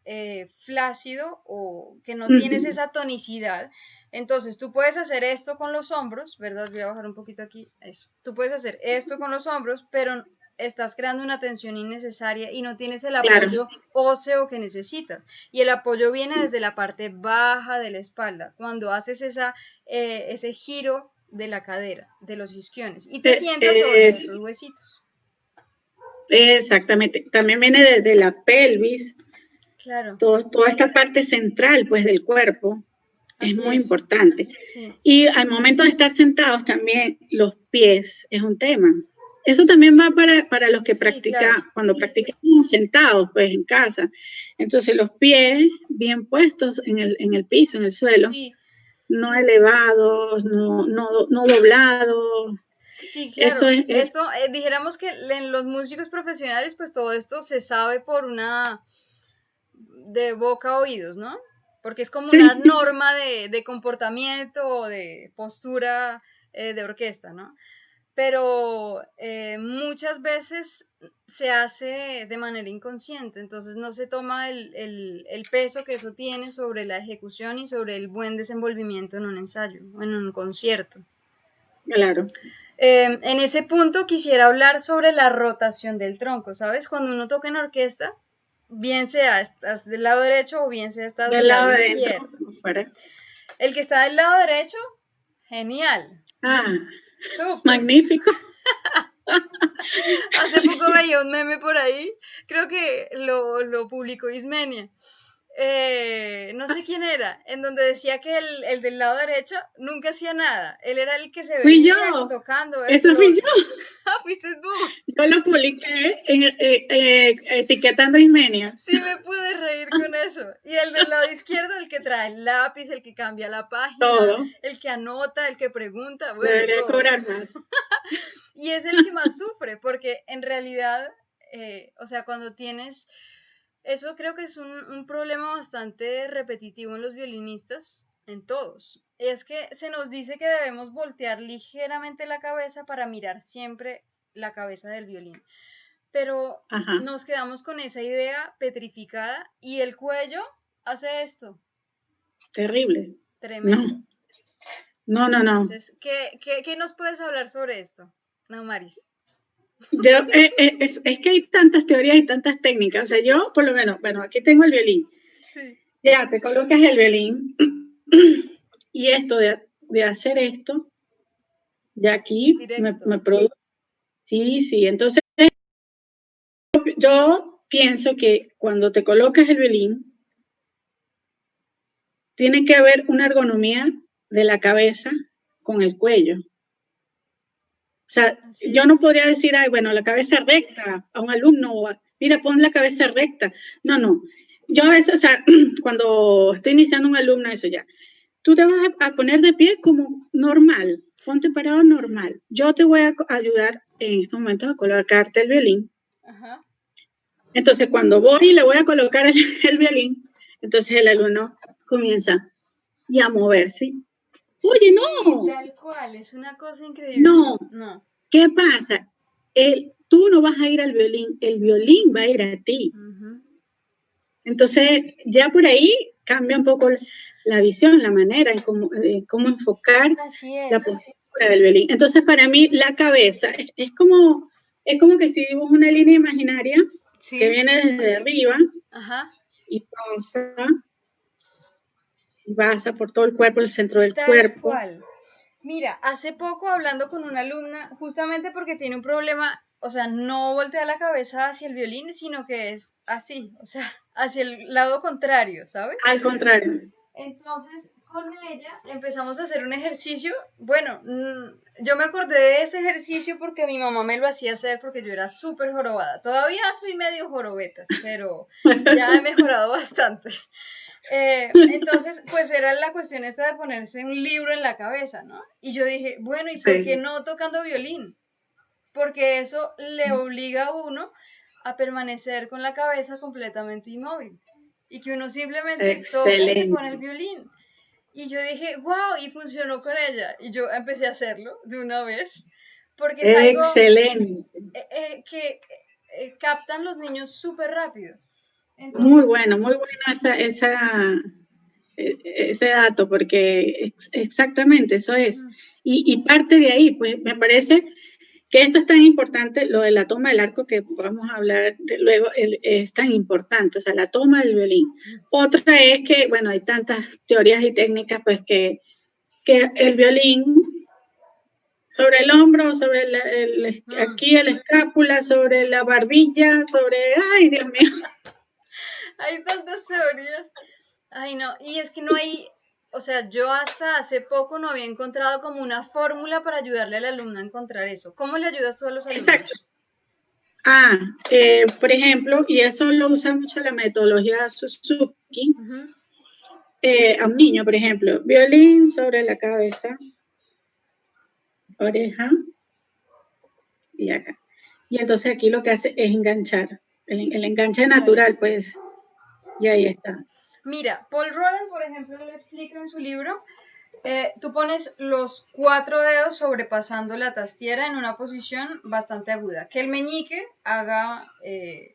flácido o que no tienes esa tonicidad, entonces tú puedes hacer esto con los hombros, ¿verdad? Voy a bajar un poquito aquí, eso. Tú puedes hacer esto con los hombros, pero estás creando una tensión innecesaria y no tienes el apoyo óseo que necesitas. Y el apoyo viene desde la parte baja de la espalda, cuando haces ese giro de la cadera, de los isquiones, y te sientas sobre esos huesitos. Exactamente. También viene desde la pelvis. Claro. Toda esta parte central, pues, del cuerpo. Es muy importante. Sí. Y al momento de estar sentados también los pies es un tema. Eso también va para los que practican, cuando practicamos sentados, pues, en casa. Entonces, los pies bien puestos en el piso, en el suelo, no elevados, no doblados. Sí, claro. Esto, dijéramos que en los músicos profesionales, pues todo esto se sabe de boca a oídos, ¿no? Porque es como una norma de comportamiento o de postura de orquesta, ¿no? Pero muchas veces se hace de manera inconsciente, entonces no se toma el peso que eso tiene sobre la ejecución y sobre el buen desenvolvimiento en un ensayo o en un concierto. Claro. En ese punto quisiera hablar sobre la rotación del tronco, ¿sabes? Cuando uno toca en orquesta, bien sea estás del lado derecho o bien sea estás del lado izquierdo. El que está del lado derecho, genial. Super. Magnífico. Hace poco veía un meme por ahí, creo que lo publicó Ismenia. No sé quién era, en donde decía que el del lado derecho nunca hacía nada. Él era el que se veía tocando. Eso fui yo. Fuiste tú. Yo lo publiqué etiquetando a Ismenia. Sí, me pude reír con eso. Y el del lado izquierdo, el que trae el lápiz, el que cambia la página, el que anota, el que pregunta. Bueno, debería cobrar más. Y es el que más sufre, porque en realidad, o sea, cuando tienes... Eso creo que es un problema bastante repetitivo en los violinistas, en todos. Es que se nos dice que debemos voltear ligeramente la cabeza para mirar siempre la cabeza del violín. Pero nos quedamos con esa idea petrificada y el cuello hace esto. Terrible. Tremendo. No. Entonces, ¿qué nos puedes hablar sobre esto, Naumaris? Es que hay tantas teorías y tantas técnicas. O sea, yo, por lo menos, bueno, aquí tengo el violín. Sí. Ya, te colocas el violín. Y esto de hacer esto, de aquí, me produce. Sí. Entonces, yo pienso que cuando te colocas el violín, tiene que haber una ergonomía de la cabeza con el cuello. O sea, yo no podría decir, bueno, la cabeza recta a un alumno, mira, pon la cabeza recta. No. Yo a veces, o sea, cuando estoy iniciando un alumno, eso ya, tú te vas a poner de pie como normal, ponte parado normal. Yo te voy a ayudar en estos momentos a colocarte el violín. Entonces, cuando voy y le voy a colocar el violín, entonces el alumno comienza a moverse Oye, Sí, no, tal cual, es una cosa increíble. no, No. ¿qué pasa? Tú no vas a ir al violín, el violín va a ir a ti. Ujú. Entonces, ya por ahí cambia un poco la visión, la manera en cómo enfocar Así la es. postura del violín. Entonces, para mí, la cabeza es como que si dibujo una línea imaginaria que Sí, viene desde arriba ajá. y pasa por todo el cuerpo, el centro del Tal cuerpo. cual. Mira, hace poco hablando con una alumna, justamente porque tiene un problema, o sea, no voltea la cabeza hacia el violín, sino que es así, o sea, hacia el lado contrario, ¿sabes? Al contrario. Entonces, con ella empezamos a hacer un ejercicio. Bueno, yo me acordé de ese ejercicio porque mi mamá me lo hacía hacer porque yo era súper jorobada. Todavía soy medio jorobetas, pero ya he mejorado bastante. Entonces, pues era la cuestión esta de ponerse un libro en la cabeza, ¿no? Y yo dije, bueno, ¿y por qué Sí. no tocando violín? Porque eso le obliga a uno a permanecer con la cabeza completamente inmóvil y que uno simplemente toca y se pone el Excelente. violín. Y yo dije, wow, y funcionó con ella. Y yo empecé a hacerlo de una vez, porque es algo Excelente. que captan los niños súper rápido. Entonces, Muy bueno ese dato, porque exactamente eso es. mm, Y parte de ahí, pues me parece que esto es tan importante, lo de la toma del arco que vamos a hablar luego, es tan importante, o sea, la toma del violín. Otra es que, bueno, hay tantas teorías y técnicas, pues que el violín sobre el hombro, aquí el escápula, sobre la barbilla, ay, Dios mío. hay tantas teorías. Ay, no, y es que no hay, o sea, yo hasta hace poco no había encontrado como una fórmula para ayudarle al alumno a encontrar eso. ¿Cómo le ayudas tú a los Exacto. alumnos? Por ejemplo, y eso lo usa mucho la metodología Suzuki, Ujú. a un niño, por ejemplo, violín sobre la cabeza, oreja y acá. Y entonces aquí lo que hace es enganchar, el enganche Vale. natural, pues, y ahí está. Mira, Paul Roland, por ejemplo, lo explica en su libro. Tú pones los 4 dedos sobrepasando la tastiera en una posición bastante aguda. Que el meñique haga,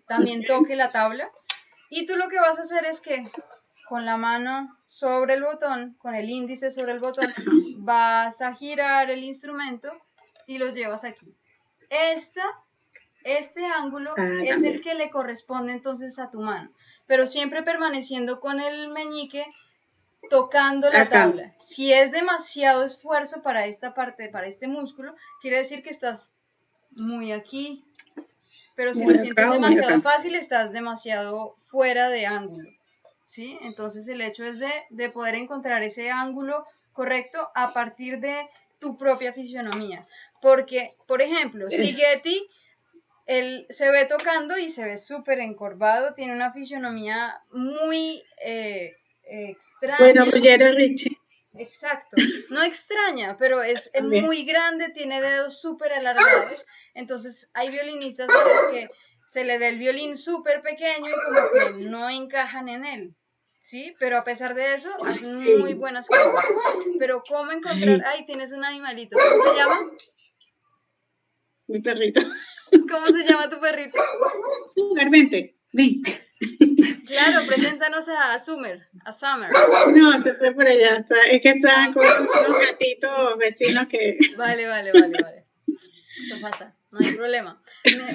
también Okay. toque la tabla. Y tú lo que vas a hacer es que con la mano sobre el botón, con el índice sobre el botón, vas a girar el instrumento y lo llevas aquí. Esta Este ángulo es el También. que le corresponde entonces a tu mano, pero siempre permaneciendo con el meñique tocando la Acá. tabla. Si es demasiado esfuerzo para esta parte, para este músculo, quiere decir que estás muy aquí, pero si lo Muy sientes acá o muy demasiado acá. fácil, estás demasiado fuera de ángulo. ¿Sí? Entonces el hecho es de poder encontrar ese ángulo correcto a partir de tu propia fisionomía. Porque, por ejemplo, si Es. Getty él se ve tocando y se ve súper encorvado, tiene una fisionomía muy Bueno, extraña, Ruggiero Ricci exacto, no extraña, pero es también. muy grande, tiene dedos súper alargados, entonces hay violinistas a los que se le ve el violín súper pequeño y como que no encajan en él, ¿sí? Pero a pesar de eso, hacen muy Sí. buenas cosas. Pero ¿cómo encontrar? Ay, Ay, tienes un animalito, ¿cómo se llama? mi perrito. ¿Cómo se llama tu perrito? Vente, ven. Claro, preséntanos a Summer. No, se fue por allá. Es que estaban Ah, con unos gatitos vecinos que. vale. Eso pasa, no hay problema.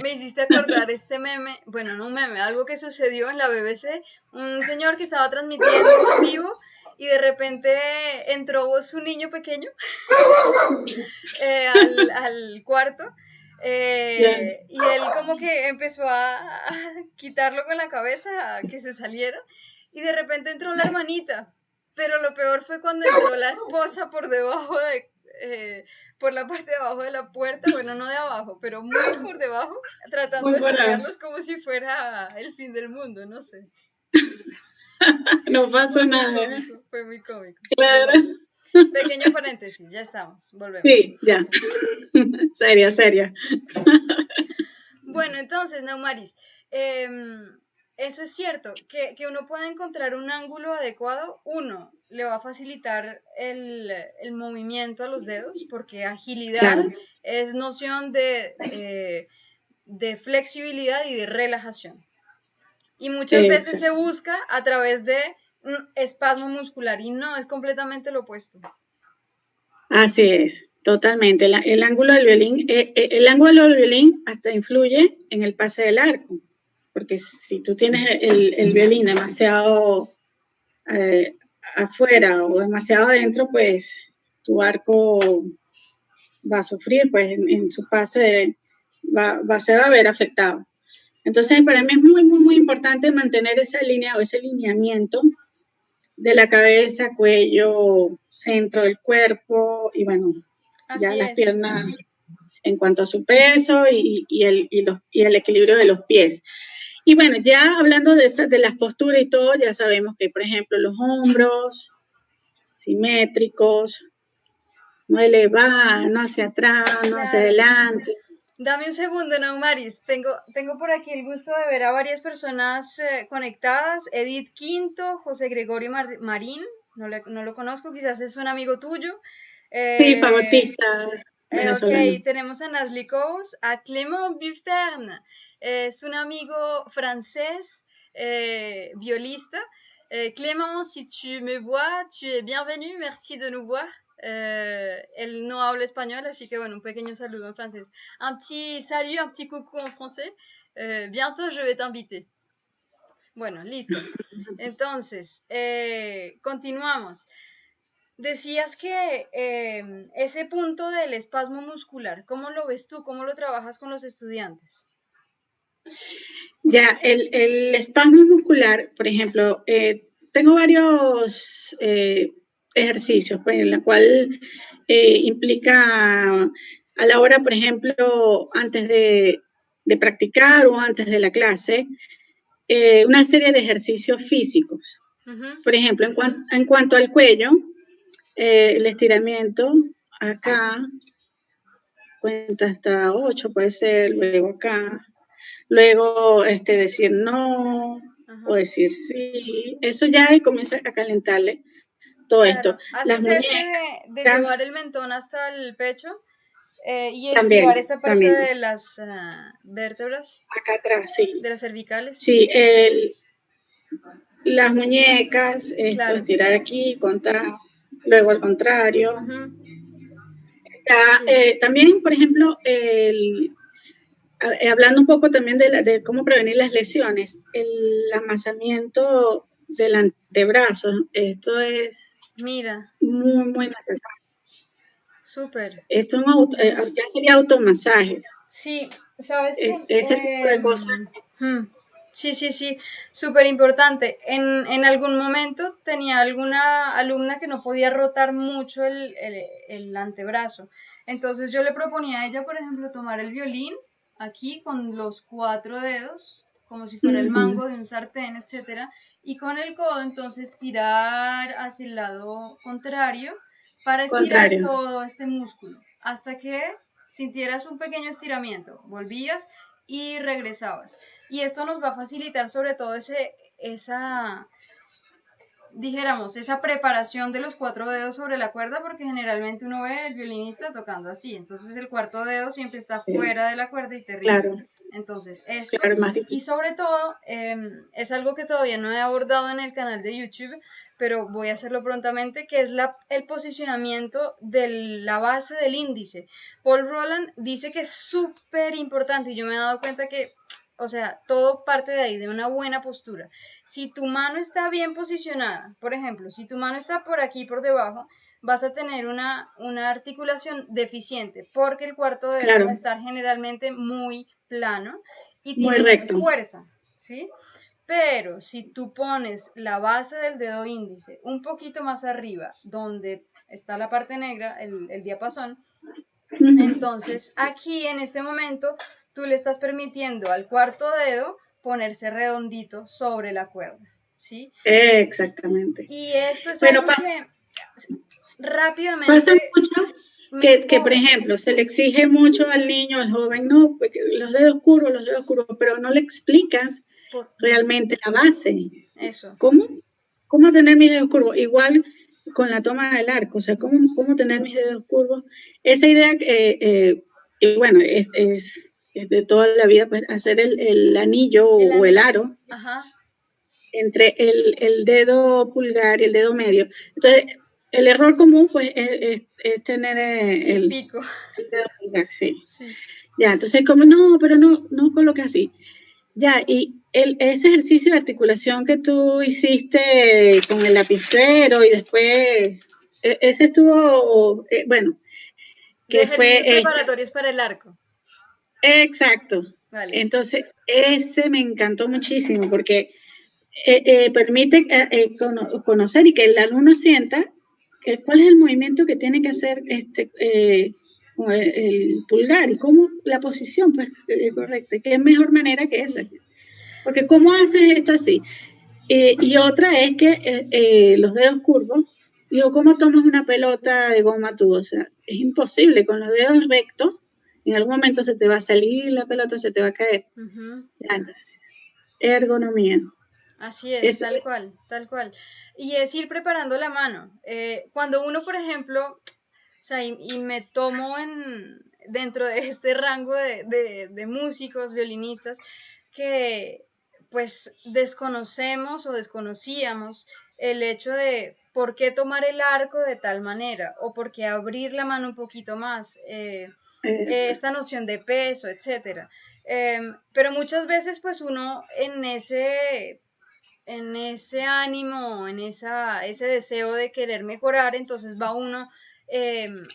Me hiciste acordar este meme, bueno, no un meme, algo que sucedió en la BBC, un señor que estaba transmitiendo en vivo y de repente entró su niño pequeño al cuarto Ya. y él como que empezó a quitarlo con la cabeza, a que se saliera y de repente entró la hermanita, pero lo peor fue cuando entró la esposa por debajo por la parte de abajo de la puerta, bueno, no de abajo, pero muy por debajo, tratando Muy de buena. sacarlos como si fuera el fin del mundo, no sé. No pasa Fue muy nada. cómico, fue muy cómico. Pero Claro. bueno, pequeño paréntesis, ya estamos, volvemos. Sí, ya. Seria. Bueno, entonces, Neumaris, eso es cierto, que uno puede encontrar un ángulo adecuado, uno, le va a facilitar el movimiento a los dedos, porque agilidad Claro, es noción de flexibilidad y de relajación. Y muchas veces se exacto. busca a través de espasmo muscular y no, es completamente lo opuesto. Así es, totalmente. El ángulo del violín, el ángulo del violín hasta influye en el pase del arco, porque si tú tienes el violín demasiado afuera o demasiado adentro, pues tu arco va a sufrir, pues en su pase se va a ver afectado. Entonces, para mí es muy, muy, muy importante mantener esa línea o ese lineamiento de la cabeza, cuello, centro del cuerpo y bueno, ya Así las es. piernas en cuanto a su peso y el equilibrio de los pies. Y bueno, ya hablando de las posturas y todo, ya sabemos que, por ejemplo, los hombros simétricos, no elevar, no hacia atrás, no hacia Claro. adelante. Dame un segundo, Naumaris. Tengo por aquí el gusto de ver a varias personas conectadas. Edith Quinto, José Gregorio Marín, no lo conozco, quizás es un amigo tuyo. Sí, Eh, fagotista venezolano. ok, tenemos a Nasli Cous, a Clément Buffern, es un amigo francés, violista. Clément, si tu me vois, tu es bienvenu, merci de nous voir. Él no habla español, así que bueno, un pequeño saludo en francés. Un petit salut, un petit coucou en français. Bientôt je vais t'inviter. Bueno, listo. Entonces, continuamos. Decías que ese punto del espasmo muscular, ¿cómo lo ves tú? ¿Cómo lo trabajas con los estudiantes? Ya, el espasmo muscular, por ejemplo, tengo varios ejercicios, pues, en la cual implica a la hora, por ejemplo, antes de practicar o antes de la clase, una serie de ejercicios físicos. Por ejemplo, en cuanto al cuello, el estiramiento, acá, cuenta hasta 8, puede ser, luego acá, luego decir no o decir sí, eso ya comienza a calentarle todo esto. Claro, Las haces este muñecas de llevar el mentón hasta el pecho y estirar también, esa parte también, de las vértebras, acá atrás, sí. de las cervicales. Sí, las muñecas, Claro. estirar aquí, contar, luego al contrario. Ujú. Sí, También, por ejemplo, hablando un poco también de cómo prevenir las lesiones, el amasamiento del antebrazo, esto es mira, muy, muy necesario. súper. Esto ya sería automasajes, Sí, sabes que ese tipo de cosas. sí, sí, sí, súper importante. En algún momento tenía alguna alumna que no podía rotar mucho el antebrazo. Entonces yo le proponía a ella, por ejemplo, tomar el violín aquí con los 4 dedos, como si fuera el mango de un sartén, etcétera, y con el codo entonces tirar hacia el lado contrario para estirar Contrario. todo este músculo, hasta que sintieras un pequeño estiramiento, volvías y regresabas. Y esto nos va a facilitar sobre todo dijéramos, esa preparación de los 4 dedos sobre la cuerda, porque generalmente uno ve el violinista tocando así, entonces el cuarto dedo siempre está fuera de la cuerda y terrible. Claro, Entonces, esto, claro, más y difícil. sobre todo, es algo que todavía no he abordado en el canal de YouTube, pero voy a hacerlo prontamente, que es el posicionamiento de la base del índice. Paul Roland dice que es súper importante y yo me he dado cuenta que, o sea, todo parte de ahí, de una buena postura. Si tu mano está bien posicionada, por ejemplo, si tu mano está por aquí, por debajo, vas a tener una articulación deficiente, porque el cuarto dedo va a Claro, estar generalmente muy plano y muy tiene menos recto. fuerza, ¿sí? Pero si tú pones la base del dedo índice un poquito más arriba, donde está la parte negra, el diapasón, entonces aquí en este momento tú le estás permitiendo al cuarto dedo ponerse redondito sobre la cuerda, ¿sí? Exactamente. Y esto es Bueno, algo que pasa rápidamente mucho me... que, por ejemplo, se le exige mucho al niño, al joven, no, porque los dedos oscuros, pero no le explicas realmente la base. Eso. ¿Cómo tener mis dedos curvos? Igual con la toma del arco, o sea, ¿cómo tener mis dedos curvos? Esa idea, y bueno, es de toda la vida, pues hacer el anillo o el aro. Ajá. Entre el dedo pulgar y el dedo medio. Entonces, el error común, pues, es tener el pico. El dedo pulgar, sí. Ya, entonces, como no coloques así. Ya, y ese ejercicio de articulación que tú hiciste con el lapicero y después, ese estuvo, bueno, que de ejercicios preparatorios para el arco. Exacto. Vale. Entonces, ese me encantó muchísimo porque permite conocer y que el alumno sienta cuál es el movimiento que tiene que hacer con el pulgar y cómo la posición pues, correcta, qué mejor manera que esa. Porque cómo haces esto así. Y otra es que los dedos curvos, digo, ¿cómo tomas una pelota de goma tú? O sea, es imposible, con los dedos rectos, en algún momento se te va a salir la pelota, se te va a caer. Entonces, ergonomía. Así es, tal cual, tal cual. Y es ir preparando la mano. Cuando uno, por ejemplo, o sea, y me tomo dentro de este rango de músicos, violinistas, que pues desconocemos o desconocíamos el hecho de por qué tomar el arco de tal manera o por qué abrir la mano un poquito más, esta noción de peso, etcétera. Pero muchas veces pues uno en ese ánimo, en ese deseo de querer mejorar, entonces va uno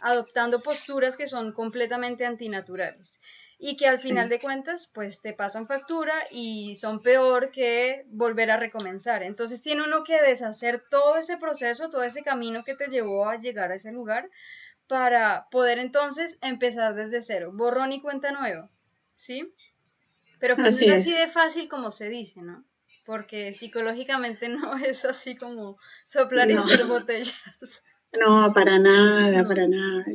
adoptando posturas que son completamente antinaturales y que al final de cuentas pues te pasan factura y son peor que volver a recomenzar. Entonces tiene uno que deshacer todo ese proceso, todo ese camino que te llevó a llegar a ese lugar para poder entonces empezar desde cero, borrón y cuenta nueva, ¿sí? Pero pues no es así de fácil como se dice, ¿no? Porque psicológicamente no es así como soplar y hacer botellas. No, para nada, para nada.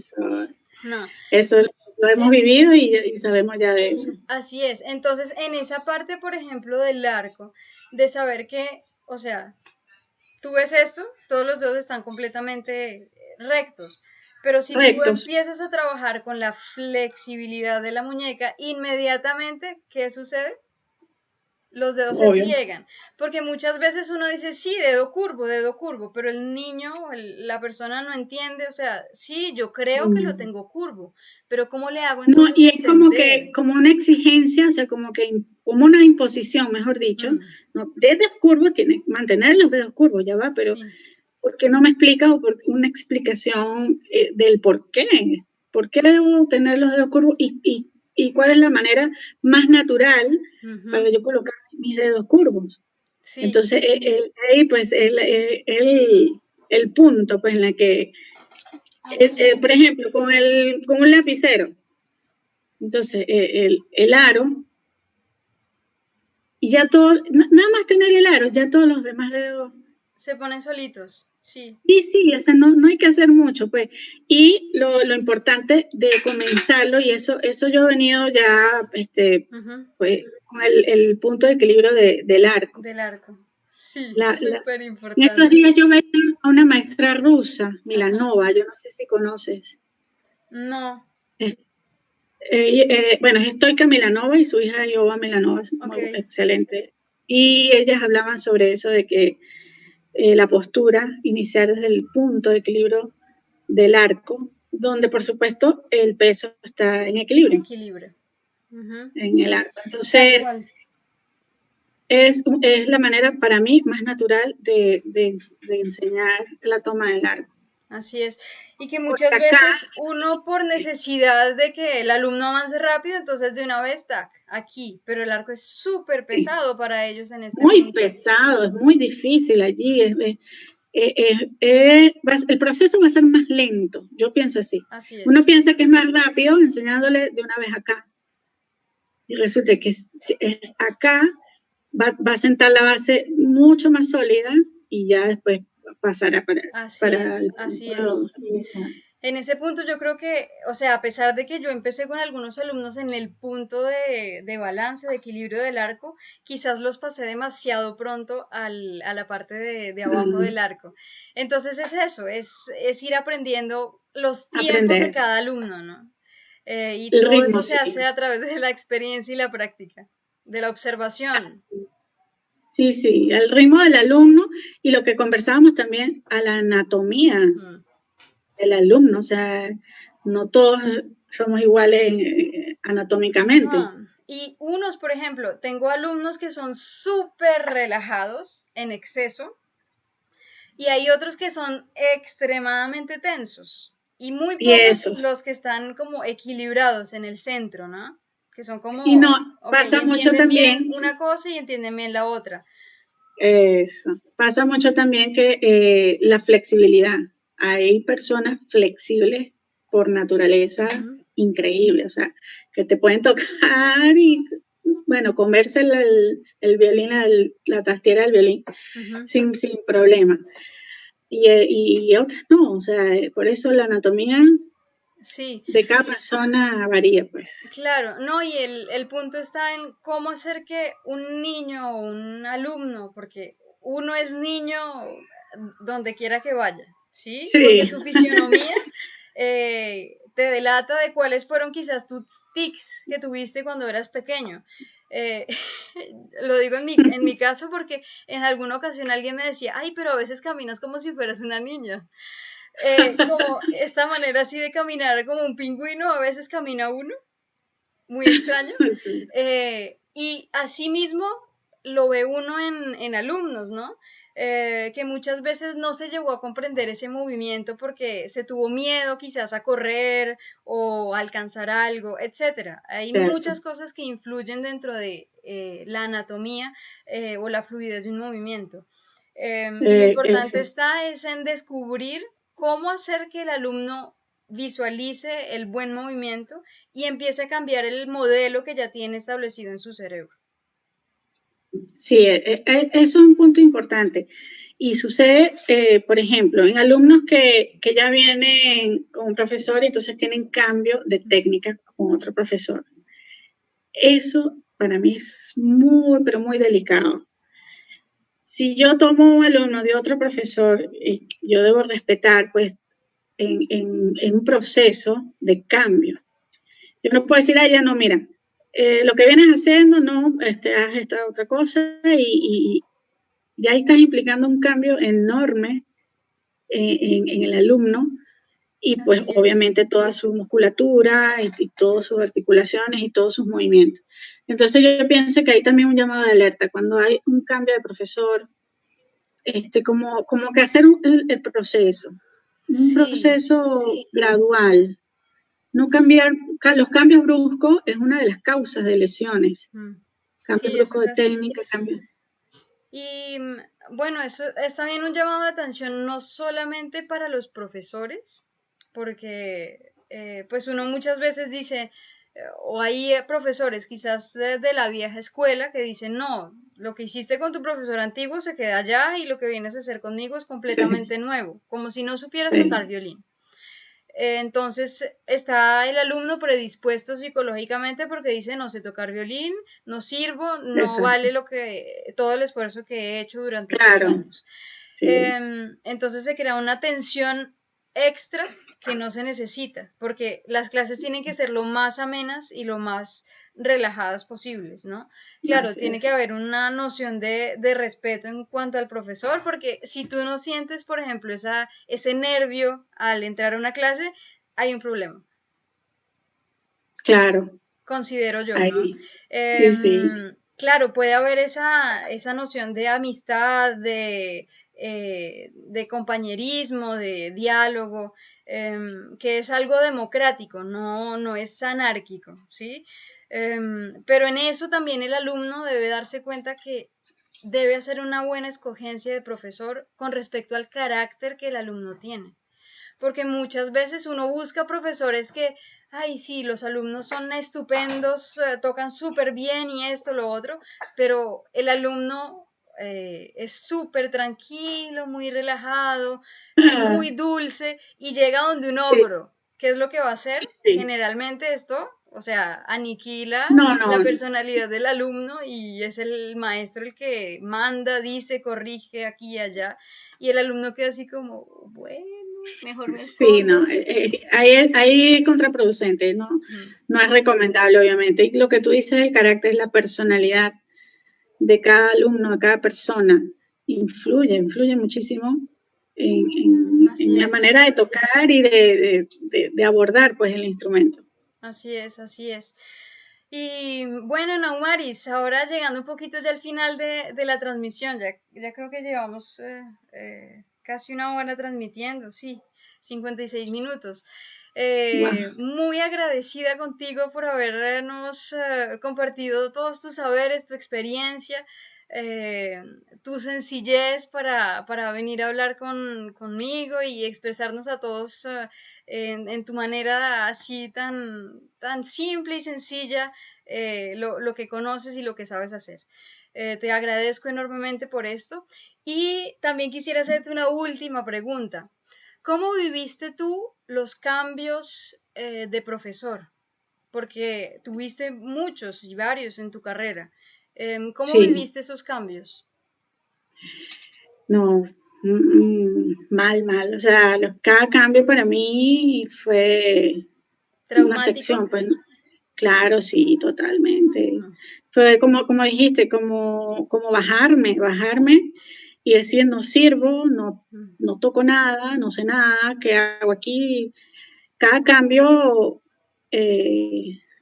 Eso lo hemos vivido y sabemos ya de eso. Así es. Entonces, en esa parte, por ejemplo, del arco, de saber que, o sea, tú ves esto, todos los dedos están completamente rectos. Pero si tú empiezas a trabajar con la flexibilidad de la muñeca, inmediatamente, ¿qué sucede? Los dedos se pliegan, porque muchas veces uno dice, sí, dedo curvo, pero el niño, la persona no entiende, o sea, sí, yo creo que lo tengo curvo, pero ¿cómo le hago entonces? No, y es como una exigencia, o sea, como una imposición, mejor dicho, no, dedos curvos, tienes que mantener los dedos curvos, ya va, pero ¿por qué no me explicas o por una explicación del por qué? ¿Por qué debo tener los dedos curvos y cuál es la manera más natural para yo colocar mis dedos curvos? Sí. Entonces, ahí pues el punto pues en la que, por ejemplo, con un lapicero, entonces el aro, y ya todo, nada más tener el aro, ya todos los demás dedos se ponen solitos. Sí. Sí, o sea, no hay que hacer mucho, pues. Y lo importante de comenzarlo, y eso yo he venido ya, pues, con el punto de equilibrio del arco. Del arco, sí, súper importante. En estos días yo veía a una maestra rusa, Milanova, yo no sé si conoces. No. Bueno, es Stoica Milanova y su hija Yova Milanova, es muy excelente. Y ellas hablaban sobre eso de que la postura, iniciar desde el punto de equilibrio del arco, donde por supuesto el peso está en equilibrio. En el arco. Entonces, es la manera para mí más natural de enseñar la toma del arco. Así es. Y que muchas veces uno por necesidad de que el alumno avance rápido, entonces de una vez está aquí, pero el arco es súper pesado para ellos en este momento. Muy pesado, es muy difícil allí, el proceso va a ser más lento, yo pienso así. Así es. Uno piensa que es más rápido enseñándole de una vez acá, y resulta que es acá va a sentar la base mucho más sólida y ya después pasará para así es. En ese punto yo creo que, o sea, a pesar de que yo empecé con algunos alumnos en el punto de balance, de equilibrio del arco, quizás los pasé demasiado pronto a la parte de abajo Mm, del arco. Entonces es eso, es ir aprendiendo los tiempos de aprender. cada alumno, ¿no? Y El todo ritmo, eso se sí. hace a través de la experiencia y la práctica, de la observación. Sí, sí, el ritmo del alumno y lo que conversábamos también a la anatomía Mm. del alumno, o sea, no todos somos iguales anatómicamente. No. Y unos, por ejemplo, tengo alumnos que son súper relajados en exceso y hay otros que son extremadamente tensos. Y muy Y pocos eso. los que están como equilibrados en el centro, ¿no? Que son Y no, como, ok, pasa mucho entienden bien también, una cosa y entienden bien la otra. eso, pasa mucho también que la flexibilidad. Hay personas flexibles por naturaleza Ujú, increíble, o sea, que te pueden tocar y, bueno, comerse el violín, la tastiera del violín ujú. sin problema. Y otras no, o sea, por eso la anatomía Sí, de cada persona varía, pues. claro, no, y el punto está en cómo hacer que un niño o un alumno, porque uno es niño donde quiera que vaya, ¿sí? Porque Sí, su fisionomía te delata de cuáles fueron quizás tus tics que tuviste cuando eras pequeño. Eh, lo digo en mi caso porque en alguna ocasión alguien me decía, ay, pero a veces caminas como si fueras una niña. Como esta manera así de caminar como un pingüino, a veces camina uno muy extraño. sí, Y asimismo lo ve uno en alumnos, ¿no? Que muchas veces no se llegó a comprender ese movimiento porque se tuvo miedo quizás a correr o a alcanzar algo, etcétera. Hay cierto. muchas cosas que influyen dentro de la anatomía o la fluidez de un movimiento. Y lo importante Eso. está es en descubrir cómo hacer que el alumno visualice el buen movimiento y empiece a cambiar el modelo que ya tiene establecido en su cerebro. Sí, eso es un punto importante. Y sucede, por ejemplo, en alumnos que ya vienen con un profesor y entonces tienen cambio de técnica con otro profesor. Eso para mí es muy, pero muy delicado. Si yo tomo un alumno de otro profesor, yo debo respetar, pues, en un proceso de cambio. Yo no puedo decir a ella, no, mira, lo que vienes haciendo, no, haz esta otra cosa y ya ahí estás implicando un cambio enorme en el alumno y pues Así es. obviamente toda su musculatura y todas sus articulaciones y todos sus movimientos. Entonces yo pienso que hay también un llamado de alerta cuando hay un cambio de profesor, como que hacer el proceso, un Sí, proceso gradual. No cambiar, los cambios bruscos es una de las causas de lesiones. mm, Cambios sí, eso bruscos es de así. técnica, cambios. Y bueno, eso es también un llamado de atención no solamente para los profesores, porque pues uno muchas veces dice, o hay profesores quizás de la vieja escuela que dicen, no, lo que hiciste con tu profesor antiguo se queda allá y lo que vienes a hacer conmigo es completamente Sí, nuevo, como si no supieras tocar sí, violín. Entonces está el alumno predispuesto psicológicamente porque dice no sé tocar violín, no sirvo, no exacto. vale lo que todo el esfuerzo que he hecho durante estos Claro, años. sí, Entonces se crea una tensión extra que no se necesita, porque las clases tienen que ser lo más amenas y lo más relajadas posibles, ¿no? Claro, así tiene que es. haber una noción de respeto en cuanto al profesor, porque si tú no sientes, por ejemplo, ese nervio al entrar a una clase, hay un problema, Claro, considero yo, ¿no? ahí, y sí, Claro, puede haber esa noción de amistad, de compañerismo, de diálogo, que es algo democrático, no es anárquico, ¿sí? Pero en eso también el alumno debe darse cuenta que debe hacer una buena escogencia de profesor con respecto al carácter que el alumno tiene porque muchas veces uno busca profesores que, ay, sí, los alumnos son estupendos, tocan súper bien y esto, lo otro, pero el alumno es súper tranquilo, muy relajado, es muy dulce y llega donde un ogro. ¿Qué es lo que va a hacer? Sí. Generalmente esto, o sea, aniquila No, la no, personalidad del alumno y es el maestro el que manda, dice, corrige aquí y allá y el alumno queda así como, bueno, mejor me sí, no, escondo. ahí es contraproducente, ¿no? No es recomendable, obviamente. Y lo que tú dices del carácter, la personalidad de cada alumno, de cada persona, influye muchísimo en la manera de tocar y de abordar, pues, el instrumento. Así es, así es. Y bueno, Naumaris, ahora llegando un poquito ya al final de la transmisión, ya creo que llevamos casi una hora transmitiendo, sí, 56 minutos. Wow. Muy agradecida contigo por habernos compartido todos tus saberes, tu experiencia, eh, tu sencillez para venir a hablar conmigo y expresarnos a todos en tu manera así tan simple y sencilla lo que conoces y lo que sabes hacer. Te agradezco enormemente por esto y también quisiera hacerte una última pregunta. ¿Cómo viviste tú los cambios de profesor? Porque tuviste muchos y varios en tu carrera. ¿Cómo Sí, viviste esos cambios? no, mal. O sea, cada cambio para mí fue una ¿Traumático? afección, pues, ¿no? Claro, sí, totalmente. Mm, Fue como dijiste, como bajarme y decir, no sirvo, mm, no toco nada, no sé nada, ¿qué hago aquí? Cada cambio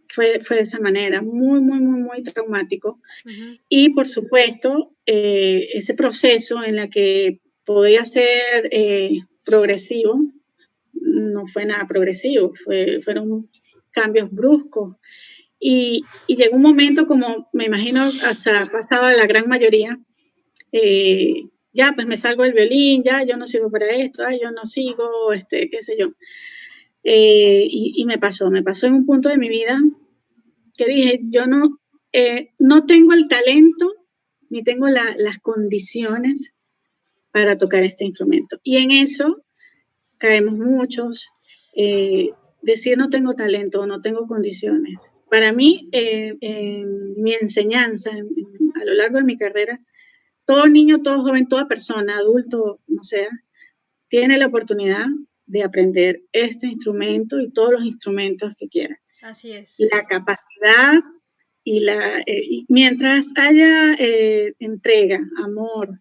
fue de esa manera, muy traumático. ujú, Y por supuesto, ese proceso en la que podía ser progresivo, no fue nada progresivo, fueron cambios bruscos. Y llegó un momento, como me imagino hasta pasaba la gran mayoría, ya pues me salgo del violín, ya yo no sirvo para esto, yo no sigo, qué sé yo. Y me pasó en un punto de mi vida que dije, yo no tengo el talento ni tengo las condiciones para tocar este instrumento. Y en eso caemos muchos, decir no tengo talento, no tengo condiciones. Para mí, en mi enseñanza, a lo largo de mi carrera, todo niño, todo joven, toda persona, adulto, no sea, tiene la oportunidad de aprender este instrumento y todos los instrumentos que quiera. así es. La capacidad y mientras haya entrega, amor,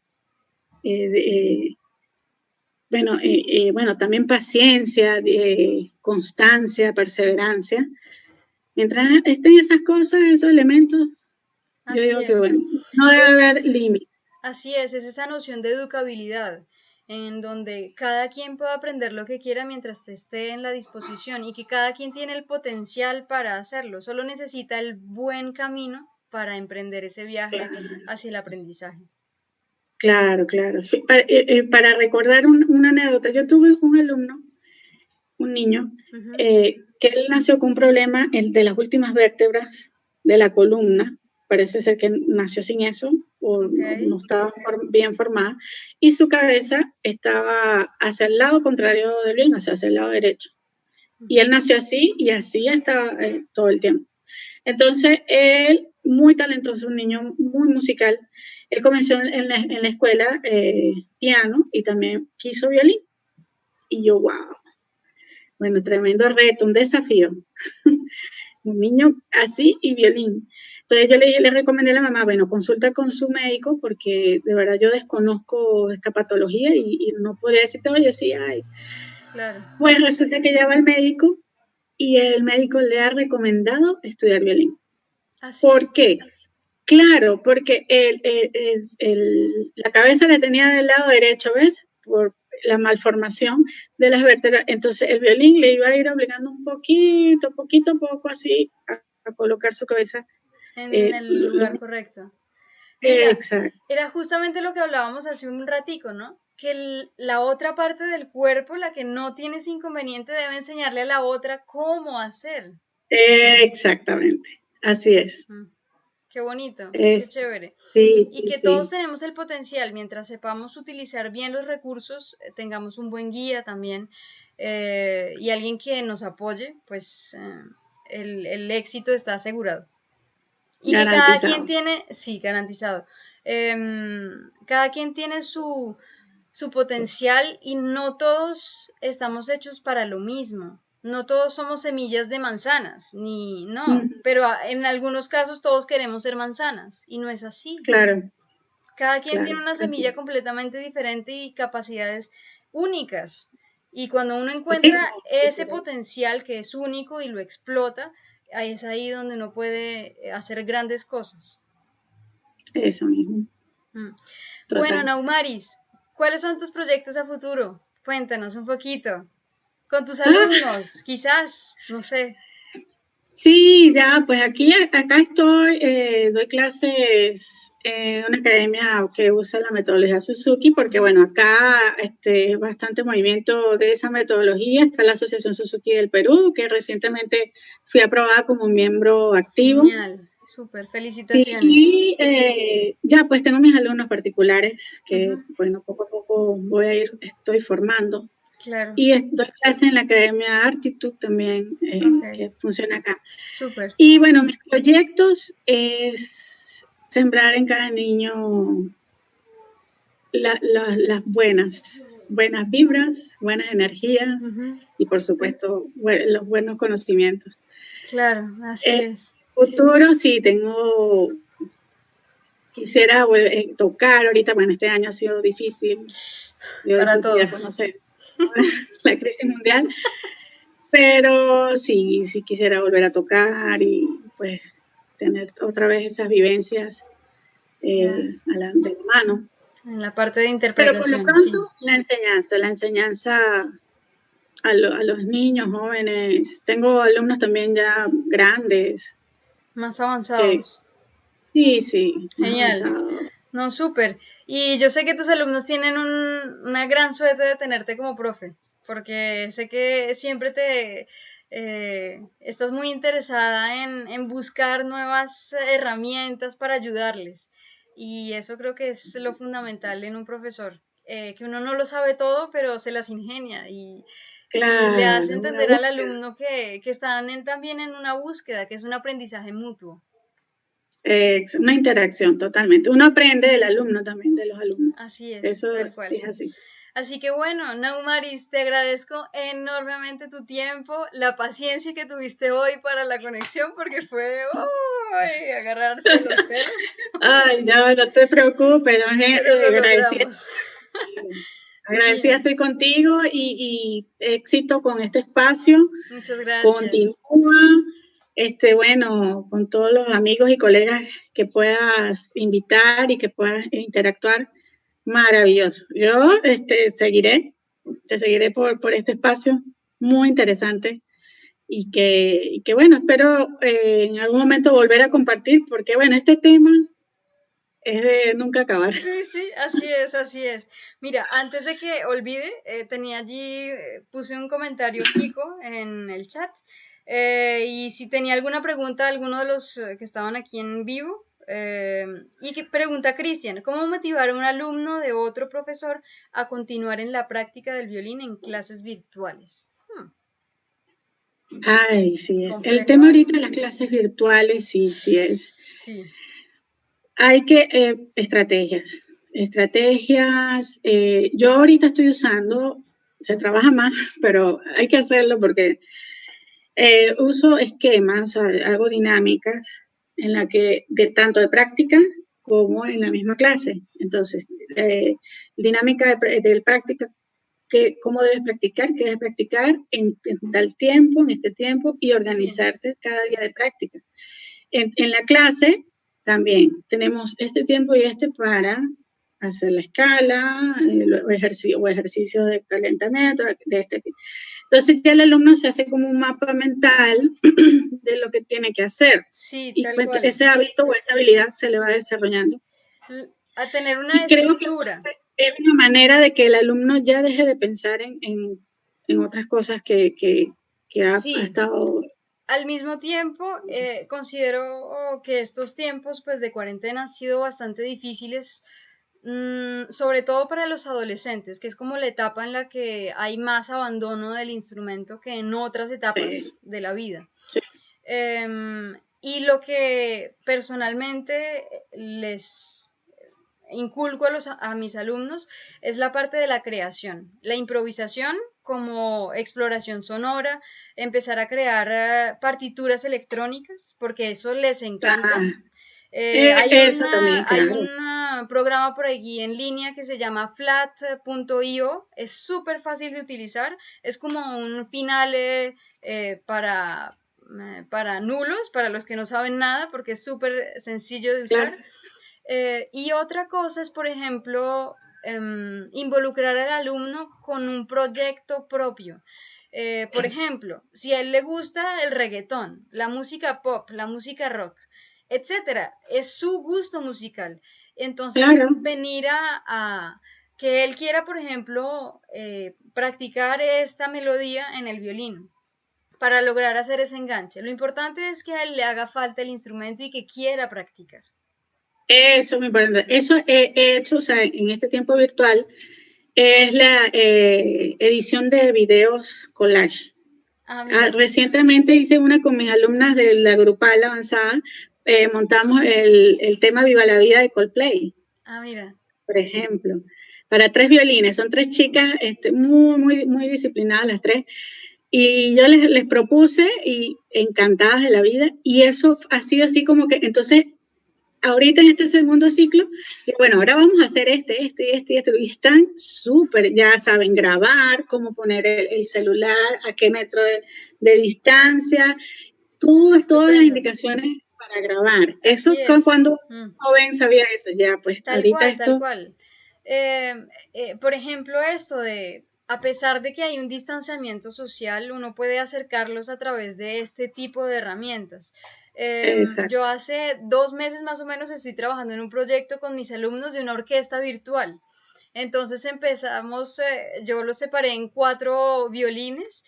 bueno, también paciencia, constancia, perseverancia. Mientras estén esas cosas, esos elementos, yo Así digo que, es. bueno, no debe haber Es, límite. así es esa noción de educabilidad, en donde cada quien puede aprender lo que quiera mientras esté en la disposición y que cada quien tiene el potencial para hacerlo, solo necesita el buen camino para emprender ese viaje Claro, hacia el aprendizaje. claro. Para recordar una anécdota, yo tuve un alumno, un niño, Ujú, que él nació con un problema de las últimas vértebras de la columna. Parece ser que nació sin eso o ok, no estaba bien formada y su cabeza estaba hacia el lado contrario del bien, hacia el lado derecho. Y él ujú, nació así y así estaba todo el tiempo. Entonces, él, muy talentoso, un niño muy musical, él comenzó en la escuela piano y también quiso violín. Y yo, wow, bueno, tremendo reto, un desafío. Un niño así y violín. Entonces yo le recomendé a la mamá, bueno, consulta con su médico porque de verdad yo desconozco esta patología y no podría decirte, oye, sí, hay. claro, Pues resulta que ya va al médico y el médico le ha recomendado estudiar violín. así, ¿Por qué? Claro, porque la cabeza la tenía del lado derecho, ¿ves? Por la malformación de las vértebras. Entonces el violín le iba a ir obligando un poquito a poco así a colocar su cabeza. en Eh, el lo, lugar lo, correcto. Mira, exacto. era justamente lo que hablábamos hace un ratico, ¿no? Que la otra parte del cuerpo, la que no tiene ese inconveniente, debe enseñarle a la otra cómo hacer. Exactamente. Así es. Mm. Qué bonito, qué Es, chévere. sí, Y sí, que todos sí, tenemos el potencial, mientras sepamos utilizar bien los recursos, tengamos un buen guía también y alguien que nos apoye, pues el éxito está asegurado. Y que cada quien garantizado. tiene, sí, garantizado, cada quien tiene su potencial y no todos estamos hechos para lo mismo. No todos somos semillas de manzanas, ni no, Ujú, pero en algunos casos todos queremos ser manzanas y no es así. claro, Cada quien tiene claro, una así semilla completamente diferente y capacidades únicas. Y cuando uno es. encuentra ese potencial que es único y lo explota, ahí es ahí donde uno puede hacer grandes cosas. Eso mismo, Mm. Bueno, total. Naumaris, ¿cuáles son tus proyectos a futuro? Cuéntanos un poquito. Con tus Ah, alumnos, quizás, no sé. sí, ya, pues aquí, acá estoy, doy clases en una academia que usa la metodología Suzuki, porque Ujú. bueno, acá es bastante movimiento de esa metodología. Está la Asociación Suzuki del Perú, que recientemente fui aprobada como miembro activo. Genial, súper, felicitaciones. Y ya, pues tengo mis alumnos particulares que, Ujú. bueno, poco a poco estoy formando. Claro, Y doy clases en la Academia Artitude también, ok, que funciona acá. súper. Y bueno, mis proyectos es sembrar en cada niño las buenas vibras, buenas energías Ujú. y por supuesto los buenos conocimientos. Claro, así El es. futuro sí quisiera tocar ahorita, bueno, este año ha sido difícil, yo Para ya todos. conocer la crisis mundial, pero sí, sí quisiera volver a tocar y pues tener otra vez esas vivencias Ya, de la mano. en la parte de Pero por lo interpretación, pronto, sí. la enseñanza a los niños, jóvenes. Tengo alumnos también ya grandes, Más que avanzados. sí, sí, más Genial. avanzados. No, súper. Y yo sé que tus alumnos tienen una gran suerte de tenerte como profe, porque sé que siempre te estás muy interesada en buscar nuevas herramientas para ayudarles. Y eso creo que es lo fundamental en un profesor, que uno no lo sabe todo, pero se las ingenia y le hace Claro, una entender al búsqueda. alumno que están también en una búsqueda, que es un aprendizaje mutuo. Una interacción totalmente. Uno aprende del alumno también, de los alumnos. Así es, Eso tal cual. es así. Así que bueno, Naumaris, te agradezco enormemente tu tiempo, la paciencia que tuviste hoy para la conexión, porque fue agarrarse de los pelos, Ay, no, no te preocupes, pero lo agradecida. logramos. Agradecida Bien, estoy contigo y éxito con este espacio. muchas gracias. Continúa, bueno, con todos los amigos y colegas que puedas invitar y que puedas interactuar. Maravilloso. Yo te seguiré por este espacio muy interesante y que bueno, espero en algún momento volver a compartir porque bueno, este tema es de nunca acabar. Sí, sí, así es, así es. Mira, antes de que olvide, tenía allí, puse un comentario fijo en el chat y si tenía alguna pregunta, alguno de los que estaban aquí en vivo, y que pregunta Cristian, ¿cómo motivar a un alumno de otro profesor a continuar en la práctica del violín en clases virtuales? Ay, sí es. El Complejo, tema ¿eh? ahorita de las clases virtuales, sí, sí es. Sí, Hay que, estrategias. Yo ahorita estoy usando, se trabaja más, pero hay que hacerlo porque uso esquemas, o sea, hago dinámicas en la que tanto de práctica como en la misma clase. Entonces, dinámica de práctica, cómo debes practicar, qué debes practicar en tal tiempo, en este tiempo, y sí, organizarte cada día de práctica. En la clase también tenemos este tiempo y este para hacer la escala, o ejercicios de calentamiento, de este tipo. Entonces ya el alumno se hace como un mapa mental de lo que tiene que hacer sí, y tal pues cual. ese hábito o esa habilidad se le va desarrollando. A tener una Y creo que estructura. entonces es una manera de que el alumno ya deje de pensar en otras cosas que ha Sí, estado. al mismo tiempo, considero que estos tiempos pues, de cuarentena han sido bastante difíciles, sobre todo para los adolescentes, que es como la etapa en la que hay más abandono del instrumento que en otras etapas Sí, de la vida. sí. Y lo que personalmente les inculco a mis alumnos es la parte de la creación, la improvisación como exploración sonora, empezar a crear partituras electrónicas, porque eso les encanta. Ah, eso también, Hay claro. un programa por aquí en línea que se llama flat.io, es súper fácil de utilizar, es como un finale para nulos, para los que no saben nada, porque es súper sencillo de Claro. usar. Y otra cosa es, por ejemplo, involucrar al alumno con un proyecto propio. Por ejemplo, si a él le gusta el reggaetón, la música pop, la música rock, etcétera, es su gusto musical. Entonces, Claro. venir a que él quiera, por ejemplo, practicar esta melodía en el violín para lograr hacer ese enganche. Lo importante es que a él le haga falta el instrumento y que quiera practicar. Eso me parece. Eso he hecho, o sea, en este tiempo virtual, es la edición de videos collage. Ah, mira. Recientemente hice una con mis alumnas de la grupal avanzada, montamos el tema Viva la Vida de Coldplay, Ah, mira. por ejemplo, para 3 violines. Son 3 chicas muy disciplinadas las 3. Y yo les propuse y encantadas de la vida. Y eso ha sido así como que, entonces, ahorita en este segundo ciclo, y bueno, ahora vamos a hacer y están súper, ya saben grabar, cómo poner el celular, a qué metro de distancia, todas las Estupendo. indicaciones para grabar. Así Eso es. cuando un joven sabía eso, ya pues Tal ahorita cual, tal esto, cual. Por ejemplo, esto de, a pesar de que hay un distanciamiento social, uno puede acercarlos a través de este tipo de herramientas. Yo exacto. hace 2 meses más o menos estoy trabajando en un proyecto con mis alumnos de una orquesta virtual. Entonces empezamos, yo los separé en 4 violines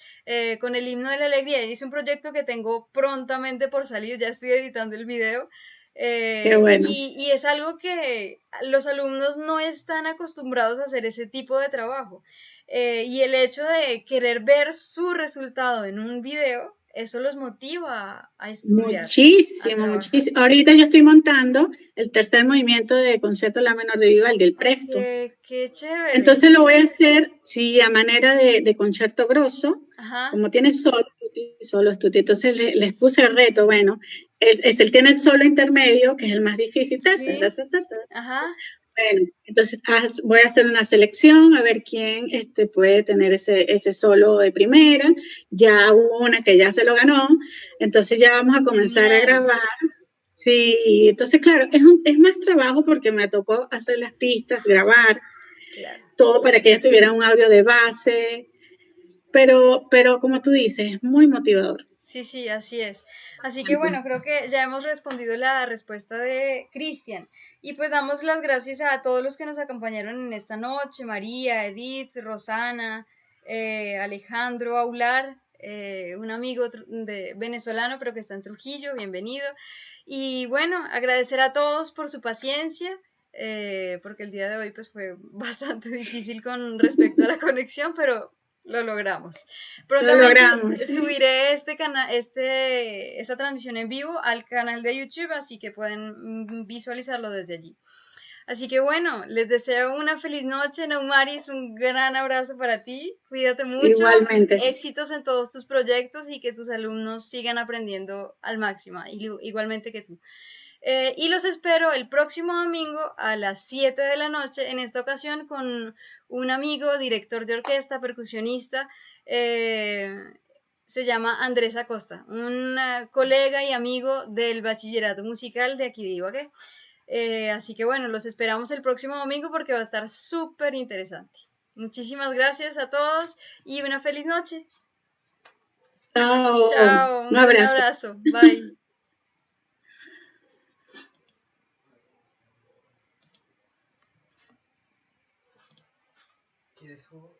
con el himno de la alegría. Hice un proyecto que tengo prontamente por salir, ya estoy editando el video. Qué bueno. Y es algo que los alumnos no están acostumbrados a hacer ese tipo de trabajo. Y el hecho de querer ver su resultado en un video, eso los motiva a estudiar, a Muchísimo, trabajar. muchísimo. Ahorita yo estoy montando el tercer movimiento de concierto La Menor de Vivaldi, el Ay, Presto. qué chévere. Entonces lo voy a hacer, sí, a manera de concierto grosso, Ajá, como tiene solos, tutti. Entonces les puse el reto, bueno, él tiene el solo intermedio, que es el más difícil, sí, ajá, Bueno, entonces voy a hacer una selección a ver quién puede tener ese solo de primera. Ya hubo una que ya se lo ganó, entonces ya vamos a comenzar a genial. grabar. Sí, entonces claro, es más trabajo porque me tocó hacer las pistas, grabar, Claro. todo para que ellas tuvieran un audio de base, pero como tú dices, es muy motivador. Sí, sí, así es. Así que bueno, creo que ya hemos respondido la respuesta de Cristian. Y pues damos las gracias a todos los que nos acompañaron en esta noche, María, Edith, Rosana, Alejandro Aular, un amigo venezolano pero que está en Trujillo, bienvenido. Y bueno, agradecer a todos por su paciencia. Porque el día de hoy pues fue bastante difícil con respecto a la conexión, pero lo logramos. Lo Prontamente logramos, ¿sí? subiré esta transmisión en vivo al canal de YouTube, así que pueden visualizarlo desde allí. Así que bueno, les deseo una feliz noche, Naumaris, un gran abrazo para ti, cuídate mucho, Igualmente. éxitos en todos tus proyectos y que tus alumnos sigan aprendiendo al máximo, igualmente que tú. Y los espero el próximo domingo a las 7 de la noche, en esta ocasión con un amigo, director de orquesta, percusionista, eh, se llama Andrés Acosta, un colega y amigo del bachillerato musical de aquí de Ibagué. Así que bueno, los esperamos el próximo domingo porque va a estar súper interesante. Muchísimas gracias a todos y una feliz noche. Chao. Chao, Un un gran abrazo. abrazo. Bye. ¿Quieres jugo?